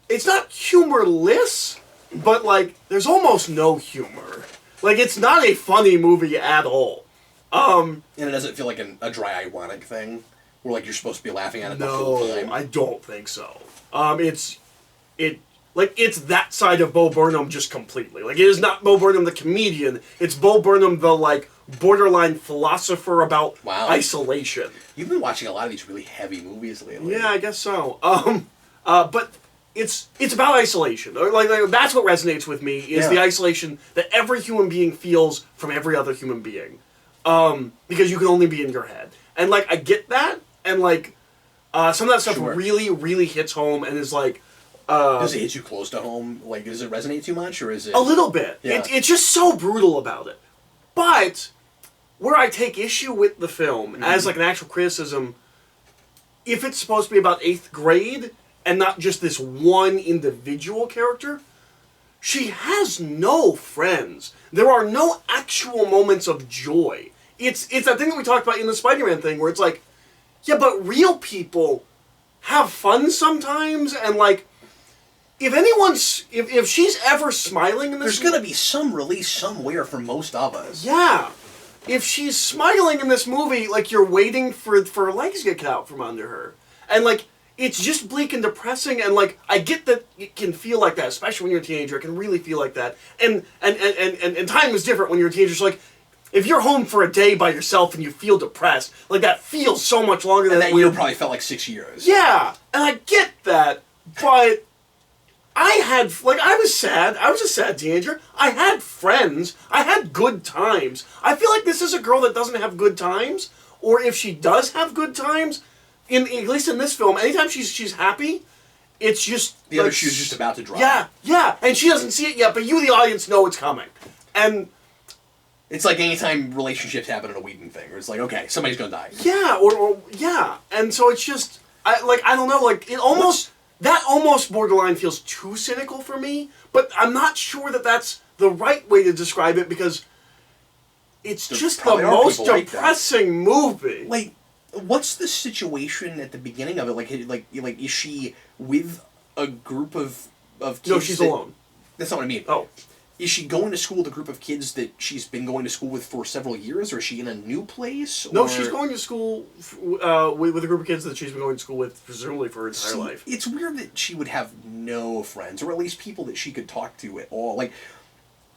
It's not humorless, but, like, there's almost no humor. Like, it's not a funny movie at all. And it doesn't feel like a dry, ironic thing, where, like, you're supposed to be laughing at it the whole time. No, I don't think so. It's that side of Bo Burnham just completely. Like, it is not Bo Burnham the comedian. It's Bo Burnham the, like, borderline philosopher about isolation. You've been watching a lot of these really heavy movies lately. Yeah, I guess so. But it's about isolation. Like that's what resonates with me is the isolation that every human being feels from every other human being. Because you can only be in your head. And, like, I get that, and, like, some of that stuff really, really hits home and is, like... does it hit you close to home? Like, does it resonate too much, or is it... A little bit. Yeah. It's just so brutal about it. But, where I take issue with the film, as, like, an actual criticism, if it's supposed to be about 8th grade, and not just this one individual character, she has no friends. There are no actual moments of joy. It's that thing that we talked about in the Spider-Man thing, where it's like, yeah, but real people have fun sometimes, and, like, if she's ever smiling in this... There's gonna be some release somewhere for most of us. Yeah. If she's smiling in this movie, like, you're waiting for her legs to get cut out from under her. And, like, it's just bleak and depressing, and, like, I get that it can feel like that, especially when you're a teenager. It can really feel like that. And time is different when you're a teenager. So, like, if you're home for a day by yourself and you feel depressed, like, that feels so much longer than that year probably felt like 6 years. Yeah, and I get that, but I was sad. I was a sad teenager. I had friends. I had good times. I feel like this is a girl that doesn't have good times, or if she does have good times, at least in this film, anytime she's happy, it's just... The other shoe's just about to drop. Yeah, and she doesn't see it yet, but you, the audience, know it's coming. And... It's like anytime relationships happen in a Whedon thing, where it's like, okay, somebody's gonna die. Yeah, yeah. And so it's just... I don't know, like, it almost... That almost borderline feels too cynical for me, but I'm not sure that that's the right way to describe it, because it's just the most depressing movie. Like, what's the situation at the beginning of it? Like, is she with a group of kids? No, she's alone. That's not what I mean. Oh. Is she going to school with a group of kids that she's been going to school with for several years, or is she in a new place? No, she's going to school with a group of kids that she's been going to school with, presumably, for her entire life. It's weird that she would have no friends, or at least people that she could talk to at all. Like,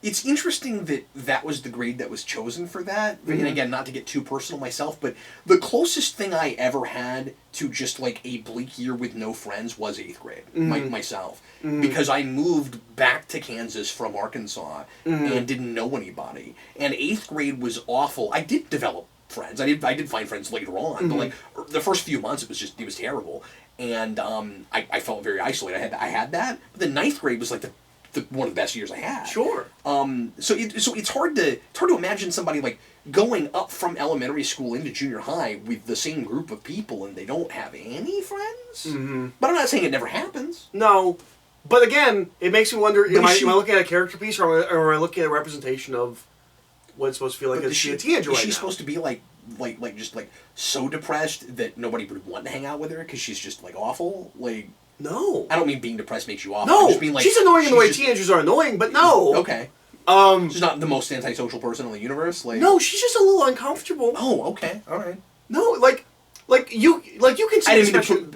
it's interesting that that was the grade that was chosen for that. Mm-hmm. And again, not to get too personal myself, but the closest thing I ever had to just, like, a bleak year with no friends was 8th grade, myself. Mm-hmm. Because I moved back to Kansas from Arkansas and didn't know anybody. And 8th grade was awful. I did develop friends. I did find friends later on, but, like, the first few months it was terrible. And I felt very isolated. I had that. But the 9th grade was, like, the one of the best years I had. Sure. So it's hard to imagine somebody, like, going up from elementary school into junior high with the same group of people and they don't have any friends. Mm-hmm. But I'm not saying it never happens. No, but again, it makes me wonder: am I looking at a character piece, or am I looking at a representation of what it's supposed to feel like as a teenager right now? Is she supposed to be like just so depressed that nobody would want to hang out with her because she's just, like, awful? Like. No. I don't mean being depressed makes you awful. No, I just mean, like, she's annoying in the way teenagers are annoying, but no. Okay. She's not the most antisocial person in the universe. Like. No, she's just a little uncomfortable. Oh, okay, all right. No, like you can see.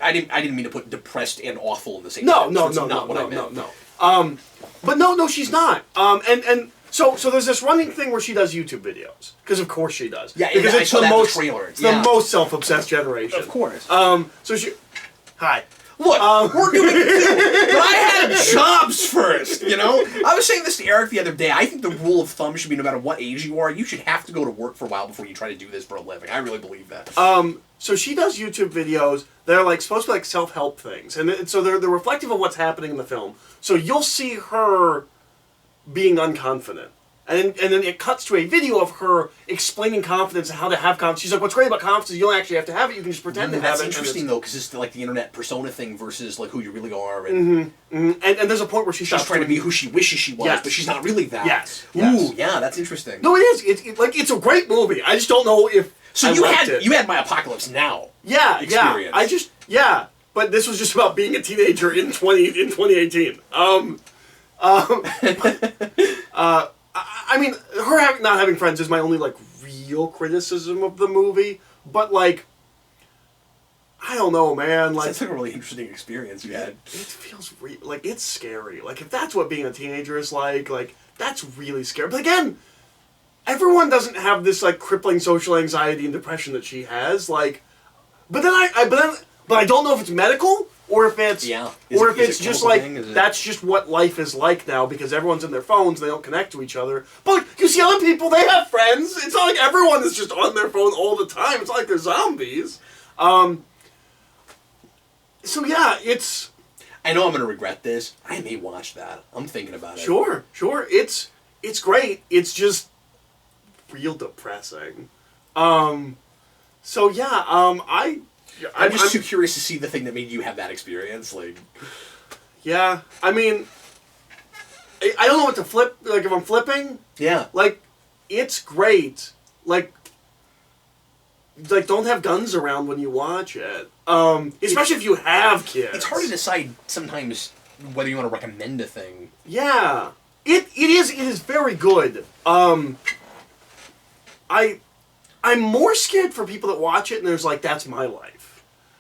I didn't mean to put depressed and awful in the same. No, sentence. no, That's not what I meant. no. But no, she's not. So there's this running thing where she does YouTube videos, because of course she does. Yeah, because it's the most trailer. It's the most self-obsessed generation. Of course. So she. Hi. Look, we're doing it too, but I had jobs first, you know? I was saying this to Eric the other day. I think the rule of thumb should be no matter what age you are, you should have to go to work for a while before you try to do this for a living. I really believe that. So she does YouTube videos that are, like, supposed to be, like, self-help things. And so they're reflective of what's happening in the film. So you'll see her being unconfident. And then it cuts to a video of her explaining confidence and how to have confidence. She's like, what's great about confidence is you don't actually have to have it. You can just pretend to have it. That's interesting, though, because it's like the internet persona thing versus like who you really are. And, and there's a point where she's trying to be who she wishes she was, but she's not really that. Yes. Ooh, yeah, that's interesting. No, it is. It's a great movie. I just don't know if So you had My Apocalypse Now experience. But this was just about being a teenager in 2018. I mean, her not having friends is my only, like, real criticism of the movie. But, like, I don't know, man. Like, that's like a really interesting experience you had. It feels like it's scary. Like, if that's what being a teenager is like, that's really scary. But again, everyone doesn't have this, like, crippling social anxiety and depression that she has. Like, but I don't know if it's medical. Or if it's, just like, that's just what life is like now because everyone's in their phones and they don't connect to each other. But you see other people, they have friends. It's not like everyone is just on their phone all the time. It's not like they're zombies. So yeah, it's... I know I'm going to regret this. I may watch that. I'm thinking about it. Sure. It's great. It's just real depressing. So yeah, I'm just too curious to see the thing that made you have that experience. Like, yeah, I mean, I don't know what to flip. Like, if I'm flipping, like, it's great. Like, don't have guns around when you watch it. Especially if you have kids. It's hard to decide sometimes whether you want to recommend a thing. Yeah, it is very good. I'm more scared for people that watch it and there's like, that's my life.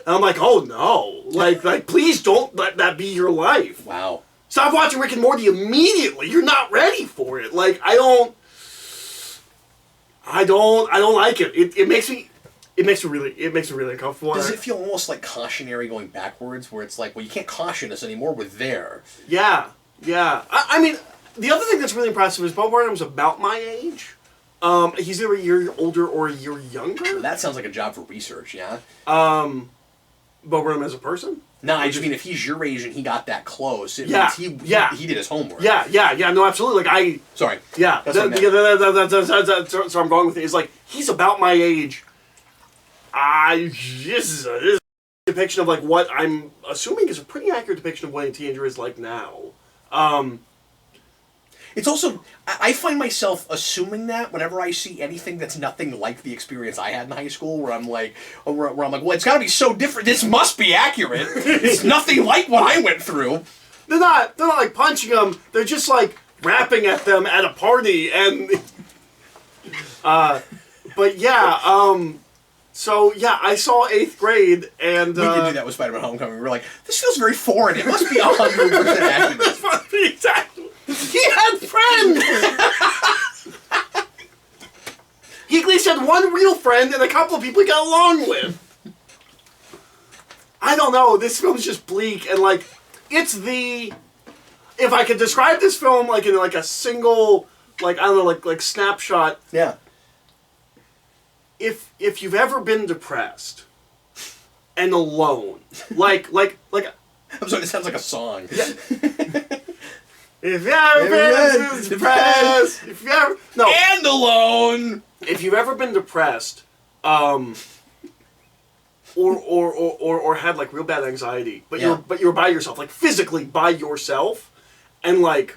And I'm like, oh no. Like please don't let that be your life. Wow. Stop watching Rick and Morty immediately. You're not ready for it. Like, I don't like it. It makes me really uncomfortable. Does it feel almost like cautionary going backwards where it's like, well, you can't caution us anymore, we're there. Yeah. I mean, the other thing that's really impressive is Bo Burnham's about my age. He's either a year older or a year younger. That sounds like a job for research, yeah? Bo Burnham as a person? No, I just mean if he's your age and he got that close, it means he did his homework. Yeah, no, absolutely. Like, Sorry. Yeah, that's so I'm going with it. It's like, he's about my age. This is a depiction of, like, what I'm assuming is a pretty accurate depiction of what a teenager is like now. It's also, I find myself assuming that whenever I see anything that's nothing like the experience I had in high school, where I'm like, well, it's got to be so different. This must be accurate. It's nothing like what I went through. They're not like punching them. They're just like rapping at them at a party, and but yeah. So yeah, I saw 8th grade, and we did do that with Spider-Man: Homecoming. We were like, this feels very foreign. It must be 100% accurate. This must be exactly. He had friends! He at least had one real friend and a couple of people he got along with. I don't know, this film's just bleak, and like, it's the... If I could describe this film like in like a single, like, I don't know, like snapshot... Yeah. If you've ever been depressed and alone, like... I'm sorry, it sounds like a song. Yeah. If you ever been depressed, and alone. If you've ever been depressed, or had like real bad anxiety, but you're by yourself, like physically by yourself, and like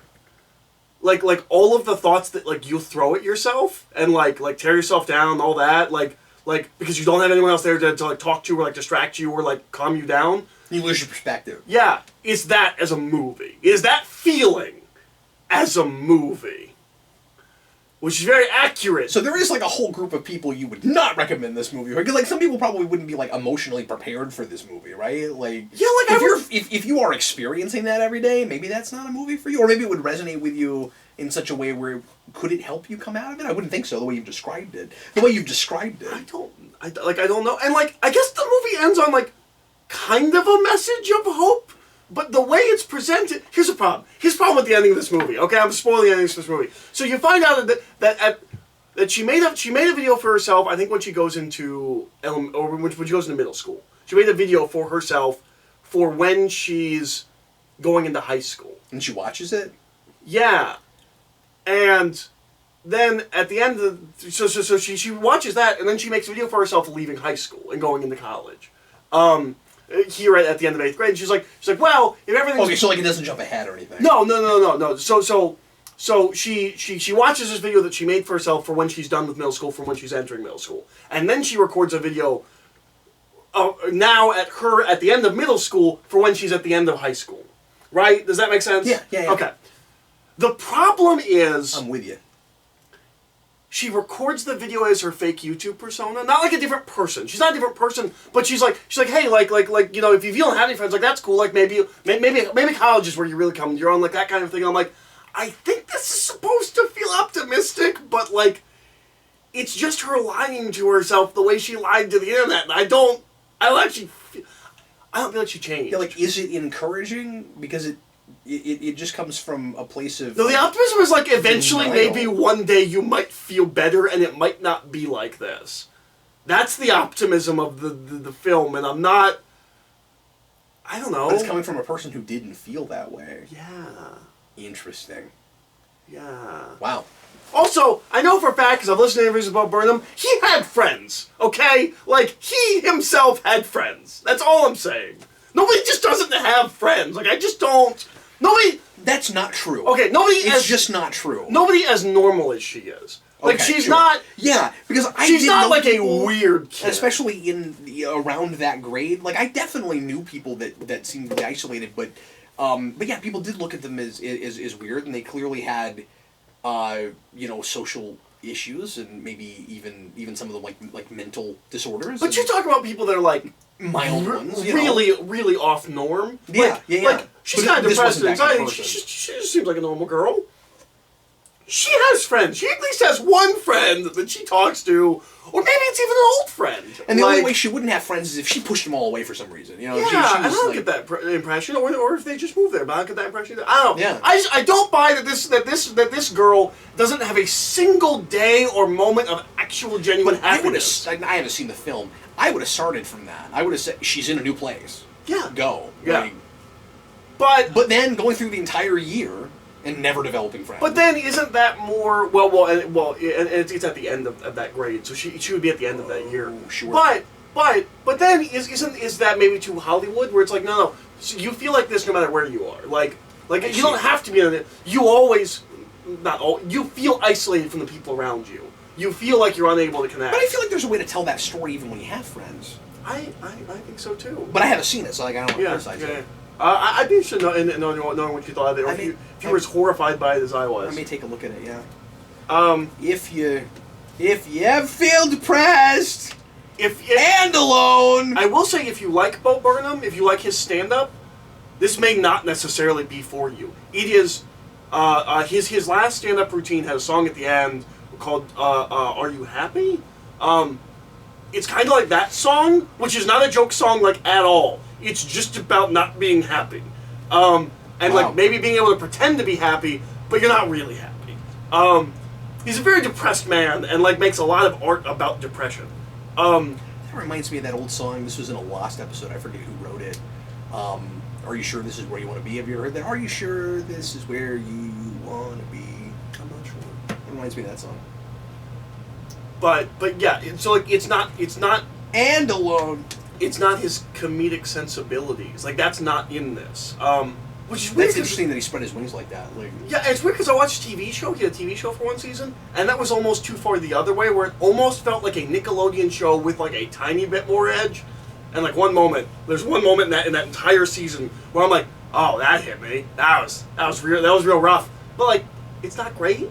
all of the thoughts that like you throw at yourself and like tear yourself down, all that, like because you don't have anyone else there to like talk to or like distract you or like calm you down. You lose your perspective. Yeah, it's that as a movie. Is that feeling as a movie. Which is very accurate. So there is like a whole group of people you would not recommend this movie. Because like some people probably wouldn't be like emotionally prepared for this movie, right? Like if you are experiencing that every day, maybe that's not a movie for you. Or maybe it would resonate with you in such a way where could it help you come out of it? I wouldn't think so, the way you've described it. The way you've described it. I don't know. And like I guess the movie ends on like kind of a message of hope. But the way it's presented, here's the problem. Here's the problem with the ending of this movie. Okay, I'm spoiling the ending of this movie. So you find out that she made a video for herself. I think when she goes into when she goes into middle school, she made a video for herself for when she's going into high school. And she watches it. Yeah, and then at the end of so she watches that, and then she makes a video for herself leaving high school and going into college. Here at the end of 8th grade, she's like, well, if everything's Okay, so like it doesn't jump ahead or anything. No. So she watches this video that she made for herself for when she's done with middle school, for when she's entering middle school, and then she records a video now at the end of middle school for when she's at the end of high school. Right? Does that make sense? Yeah. Okay. The problem is, I'm with you. she records the video as her fake YouTube persona, not like a different person. She's not a different person, but she's like, hey, like you know, if you don't have any friends, like that's cool. Like maybe college is where you really come to your own, like that kind of thing. And I'm like, I think this is supposed to feel optimistic, but like, it's just her lying to herself the way she lied to the internet. And I don't feel like she changed. Yeah, like, is it encouraging? Because it just comes from a place of... No, the optimism is like, eventually, denial. maybe one day you might feel better and it might not be like this. That's the optimism of the film, and I'm not... I don't know. But it's coming from a person who didn't feel that way. Yeah. Interesting. Yeah. Wow. Also, I know for a fact, because I've listened to interviews about Burnham, he had friends, okay? Like, he himself had friends. That's all I'm saying. Nobody just doesn't have friends. Like, I just don't... Nobody... That's not true. Okay, nobody It's just not true. Nobody as normal as she is. Like, Okay, she's sure. not... Yeah, because She's not like people, a weird kid. especially in around that grade. Like, I definitely knew people that seemed to be isolated, but yeah, people did look at them as weird, and they clearly had, you know, social issues, and maybe even some of them like mental disorders. But you're talking about people that are like mild ones, you really, know? really off norm. Yeah, yeah. Like, she's But kind of this depressed wasn't and that kind of anxiety. person. She just seems like a normal girl. She has friends. She at least has one friend that she talks to, or maybe it's even an old friend. And the only way she wouldn't have friends is if she pushed them all away for some reason. You know, yeah, she I was don't like, get that impression, or if they just moved there. But I don't get that impression either. I don't know. Yeah. I don't buy that this girl doesn't have a single day or moment of actual genuine But I happiness. haven't seen the film. I would have started from that. I would have said she's in a new place. Yeah. Go. Yeah. Like, but then going through the entire year and never developing friends. But then isn't that more and it's at the end of that grade, so she would be at the end of that year. Sure. But then is that maybe too Hollywood, where it's like no, so you feel like this no matter where you are, like you don't have to be in it. You always you feel isolated from the people around you. You feel like you're unable to connect. But I feel like there's a way to tell that story even when you have friends. I think so too. But I haven't seen it, so like I don't want to criticize yeah. it. I'd be interested in knowing what you thought of it, or if you were as horrified by it as I was. I may take a look at it. Yeah. If you feel depressed, and alone, I will say, if you like Bo Burnham, if you like his stand-up, this may not necessarily be for you. It is his last stand-up routine has a song at the end called "Are You Happy?" It's kind of like that song, which is not a joke song like at all. It's just about not being happy, and like maybe being able to pretend to be happy, but you're not really happy. He's a very depressed man, and like makes a lot of art about depression. That reminds me of that old song. This was in a Lost episode. I forget who wrote it. Are you sure this is where you want to be? Have you ever heard that? Are you sure this is where you want to be? I'm not sure. It reminds me of that song. But yeah, so like it's not And alone. It's not his comedic sensibilities. Like that's not in this. Which is weird. That's interesting that he spread his wings like that. Like, yeah, it's weird because I watched a TV show. He had a TV show for one season, and that was almost too far the other way, where it almost felt like a Nickelodeon show with like a tiny bit more edge. And like there's one moment in that entire season where I'm like, oh, that hit me. That was real rough. But like, it's not great.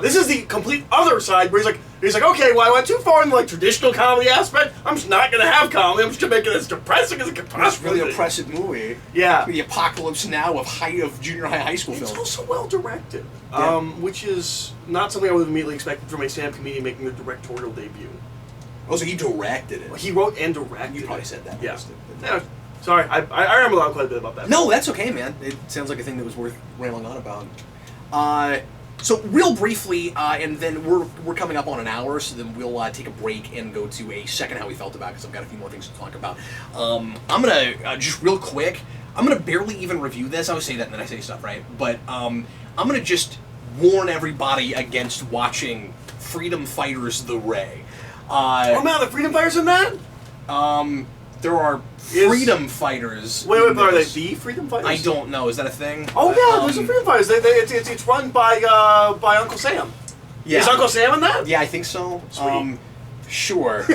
This is the complete other side where he's like, okay, well, I went too far in the like traditional comedy aspect. I'm just not gonna have comedy. I'm just gonna make it as depressing as it could it's possibly really be. oppressive movie. Yeah. The apocalypse now of junior high school It's films. also well directed, Yeah. which is not something I would have immediately expected from a stand-up comedian making their directorial debut. Oh, so he directed it. He wrote and directed. You probably said that. Yeah. Honestly. Yeah. Sorry, I rambled on quite a bit about that. No, that's okay, man. It sounds like a thing that was worth rambling on about. So real briefly, and then we're coming up on an hour, so then we'll take a break and go to a second how we felt about it, because I've got a few more things to talk about. I'm gonna just real quick. I'm gonna barely even review this. I always say that and then I say stuff, right? But I'm gonna just warn everybody against watching Freedom Fighters: The Ray. Oh man, the Freedom Fighters in that? There are freedom fighters. Wait, are they the Freedom Fighters? I don't know. Is that a thing? Oh yeah, there's a Freedom Fighters. It's run by Uncle Sam. Yeah. Is Uncle Sam in that? Yeah, I think so. Sweet. Sure.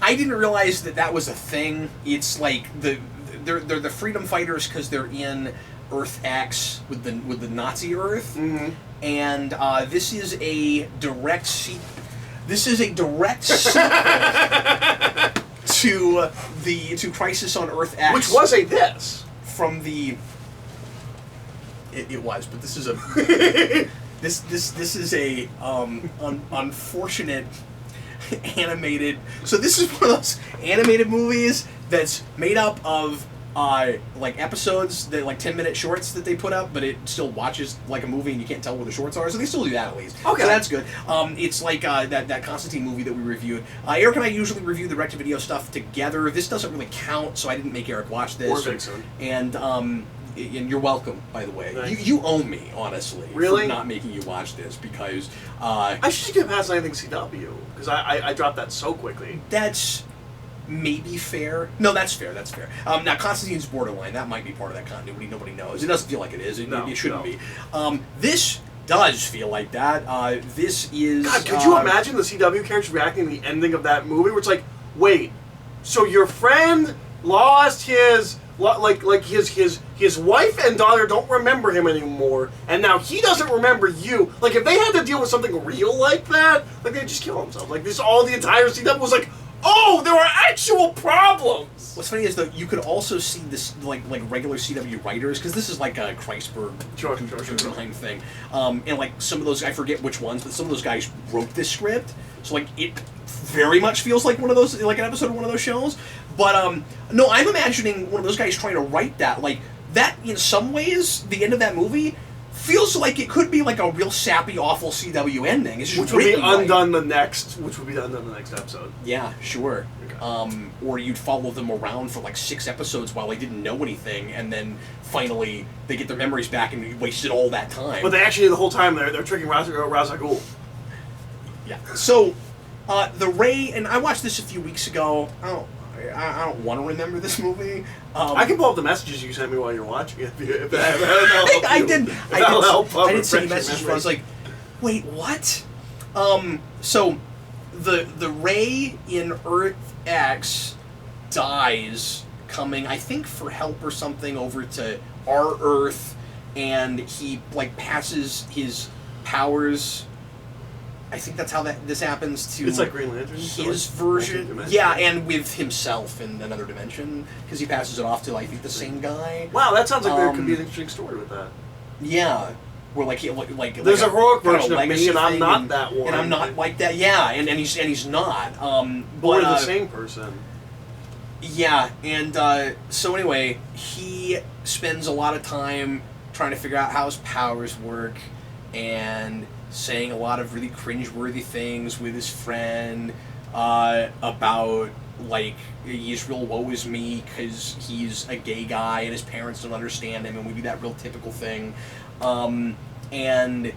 I didn't realize that was a thing. It's like they're the freedom fighters because they're in Earth X with the Nazi Earth, and this is a direct sequel to Crisis on Earth X, which was a this from the. It was, but this is a this is a unfortunate animated. So this is one of those animated movies that's made up of like episodes, that like 10-minute shorts that they put up, but it still watches like a movie and you can't tell where the shorts are. So they still do that at least. Okay, so that's good. It's like that Constantine movie that we reviewed. Eric and I usually review the direct-to-video stuff together. This doesn't really count, so I didn't make Eric watch this. Or Vixen. And you're welcome, by the way. Thanks. You owe me, honestly, really? For not making you watch this, because I should get past anything CW because I dropped that so quickly. That's maybe fair. No, that's fair. That's fair. Now, Constantine's borderline. That might be part of that continuity. Nobody knows. It doesn't feel like it is. It shouldn't be. This does feel like that. This is. God, could you imagine the CW characters reacting to the ending of that movie, where it's like, wait, so your friend lost his his wife and daughter don't remember him anymore, and now he doesn't remember you. Like, if they had to deal with something real like that, like, they'd just kill themselves. Like, the entire CW was like, oh, there are actual problems! What's funny is that you could also see this, like regular CW writers, because this is like a Kreisberg Guggenheim thing, and like some of those, I forget which ones, but some of those guys wrote this script, so like it very much feels like one of those, like an episode of one of those shows. But no, I'm imagining one of those guys trying to write that. Like, that, in some ways, the end of that movie feels like it could be like a real sappy, awful CW ending. It's just which would be undone right. the next episode. Yeah, sure. Okay. Or you'd follow them around for like 6 episodes while they didn't know anything, and then finally they get their memories back and you wasted all that time. But they actually, the whole time, they're tricking Ra's al Ghul. Yeah. So, the Ray, and I watched this a few weeks ago. I don't want to remember this movie. I can pull up the messages you sent me while you're watching it. If I did send you messages where I was like, wait, what? So the Ray in Earth X dies coming, I think, for help or something over to our Earth, and he like passes his powers. I think that's how this happens to. It's like Green Lantern. His version, yeah, and with himself in another dimension, because he passes it off to, I think, the same guy. Wow, that sounds like there could be an interesting story with that. Yeah, where like there's a heroic version of me, and I'm not and, that one, and I'm not like that. Yeah, and he's not. Or the same person. Yeah, and so anyway, he spends a lot of time trying to figure out how his powers work, and saying a lot of really cringeworthy things with his friend about, like, he's real woe is me because he's a gay guy and his parents don't understand him, and we do that real typical thing. And,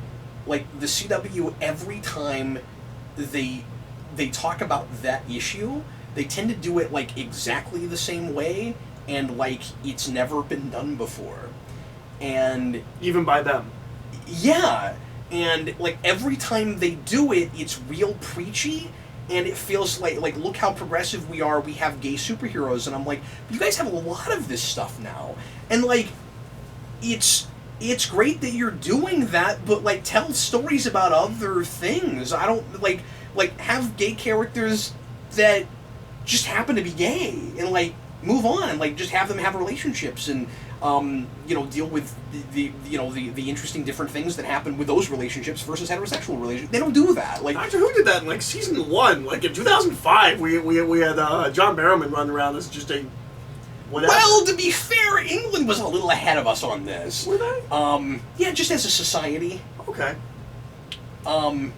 like, the CW, every time they talk about that issue, they tend to do it, like, exactly the same way, and, like, it's never been done before. And... even by them. Yeah. And, like, every time they do it, it's real preachy, and it feels like, look how progressive we are, we have gay superheroes, and I'm like, you guys have a lot of this stuff now. And, like, it's great that you're doing that, but, like, tell stories about other things. I don't, like, have gay characters that just happen to be gay, and, like, move on, and, like, just have them have relationships, and, deal with the interesting different things that happen with those relationships versus heterosexual relationships. They don't do that. Like, Doctor Who did that in like season 1. Like in 2005, we had John Barrowman running around as just a whatever. Well, to be fair, England was a little ahead of us on this. Were they? Yeah, just as a society. Okay.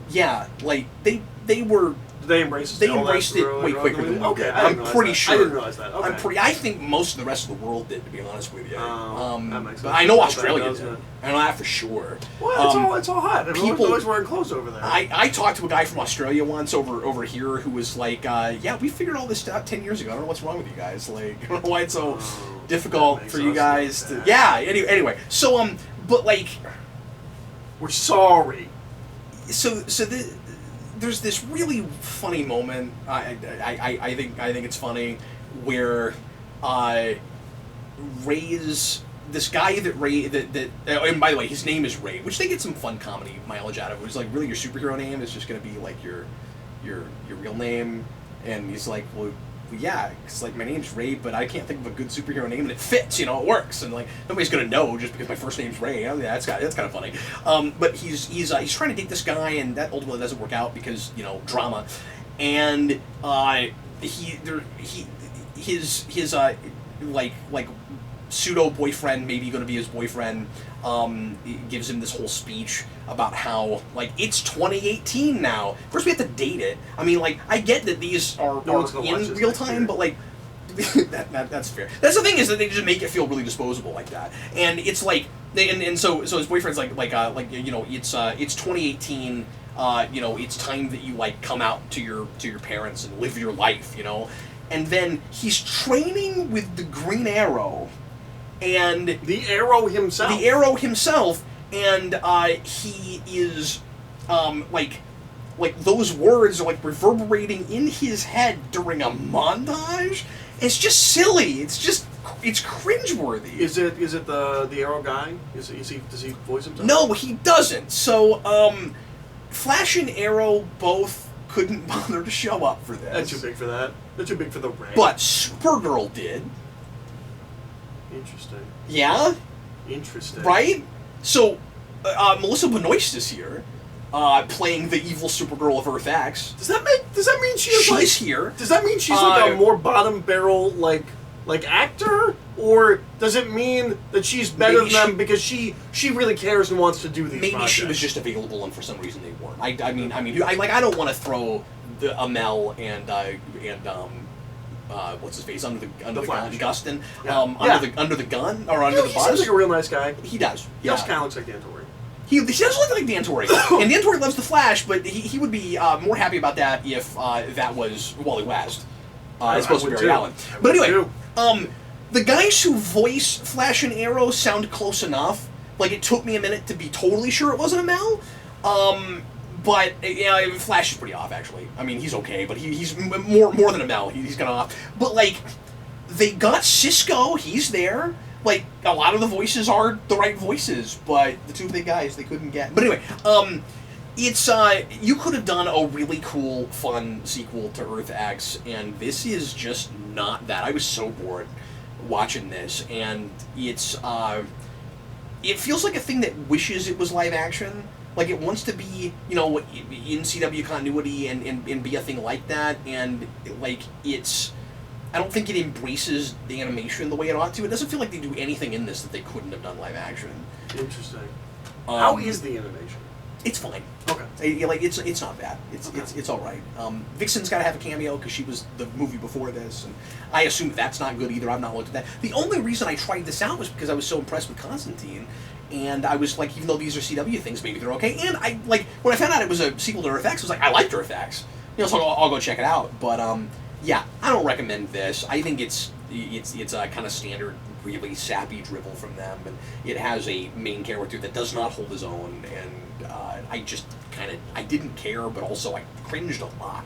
Yeah, like they were They embraced They embraced it way quicker than we did. Okay, I'm pretty sure. I didn't realize that. Okay. I think most of the rest of the world did, to be honest with you. That makes sense. But I know Australia That did. I know that for sure. Well, it's all hot. People always wearing clothes over there. I talked to a guy from Australia once over here who was like, yeah, we figured all this out 10 years ago. I don't know what's wrong with you guys. Like, I don't know why it's so difficult for you guys to. Yeah. Anyway, so but like, we're sorry. So there's this really funny moment. I think it's funny where Ray's this guy that and by the way, his name is Ray, which they get some fun comedy mileage out of. It was like, really, your superhero name is just gonna be like your real name, and he's like, well, yeah, it's like, my name's Ray, but I can't think of a good superhero name, and it fits, it works, and like, nobody's gonna know just because my first name's Ray. I mean, that's kind of funny. But he's trying to date this guy, and that ultimately doesn't work out because drama, and his like pseudo boyfriend, maybe going to be his boyfriend, gives him this whole speech about how, like, it's 2018 now. First we have to date it. I mean, like, I get that these are in real time, but like, that's fair. That's the thing, is that they just make it feel really disposable like that. And it's like, so his boyfriend's like it's 2018. It's time that you like come out to your parents and live your life. And then he's training with the Green Arrow. And the Arrow himself, and he is like those words are like reverberating in his head during a montage. It's just silly. It's cringeworthy. Is it the Arrow guy? Does he voice himself? No, he doesn't. So Flash and Arrow both couldn't bother to show up for this. That's too big for that. That's too big for the Ray. But Supergirl did. Interesting. Yeah? Interesting. Right? So, Melissa Benoist is here, playing the evil Supergirl of Earth X. Does that mean she's here? Does that mean she's like a more bottom barrel like actor? Or does it mean that she's better than them because she really cares and wants to do these projects? She was just available and for some reason they weren't. I don't want to throw Amel and what's his face under the gun, Gustin, under the gun or under the bus. He seems like a real nice guy. He does. He also kind of looks like Dan Torrey. He does look like Dan Torrey, and Dan Torrey loves the Flash, but he would be more happy about that if that was Wally West as opposed to Barry Allen. But anyway, the guys who voice Flash and Arrow sound close enough. Like, it took me a minute to be totally sure it wasn't Amel. But Flash is pretty off, actually. I mean, he's okay, but he's more than Amel. He's kind of off. But like, they got Cisco. He's there. Like, a lot of the voices are the right voices, but the two big guys they couldn't get. But anyway, it's you could have done a really cool, fun sequel to Earth X, and this is just not that. I was so bored watching this, and it's it feels like a thing that wishes it was live action. Like, it wants to be, in CW continuity and be a thing like that, and like, I don't think it embraces the animation the way it ought to. It doesn't feel like they do anything in this that they couldn't have done live action. Interesting. How is the animation? It's fine. Okay. It's not bad. It's all right. Vixen's got to have a cameo because she was the movie before this, and I assume that's not good either. I've not looked at that. The only reason I tried this out was because I was so impressed with Constantine, and I was like, even though these are CW things, maybe they're okay. And I when I found out it was a sequel to Earth X, I was like, I liked Earth X, so I'll go check it out. But yeah, I don't recommend this. I think it's a kind of standard, really sappy drivel from them, and it has a main character that does not hold his own, and I didn't care, but also I cringed a lot.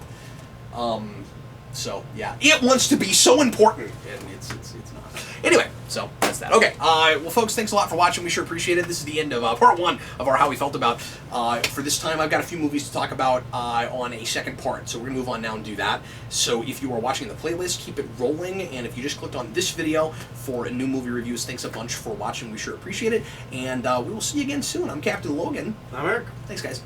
So yeah, it wants to be so important, and it's not. Anyway, so that's that. Okay, well, folks, thanks a lot for watching. We sure appreciate it. This is the end of part 1 of our How We Felt About. For this time, I've got a few movies to talk about on a second part, so we're going to move on now and do that. So if you are watching the playlist, keep it rolling, and if you just clicked on this video for new movie reviews, thanks a bunch for watching. We sure appreciate it, and we will see you again soon. I'm Captain Logan. I'm Eric. Thanks, guys.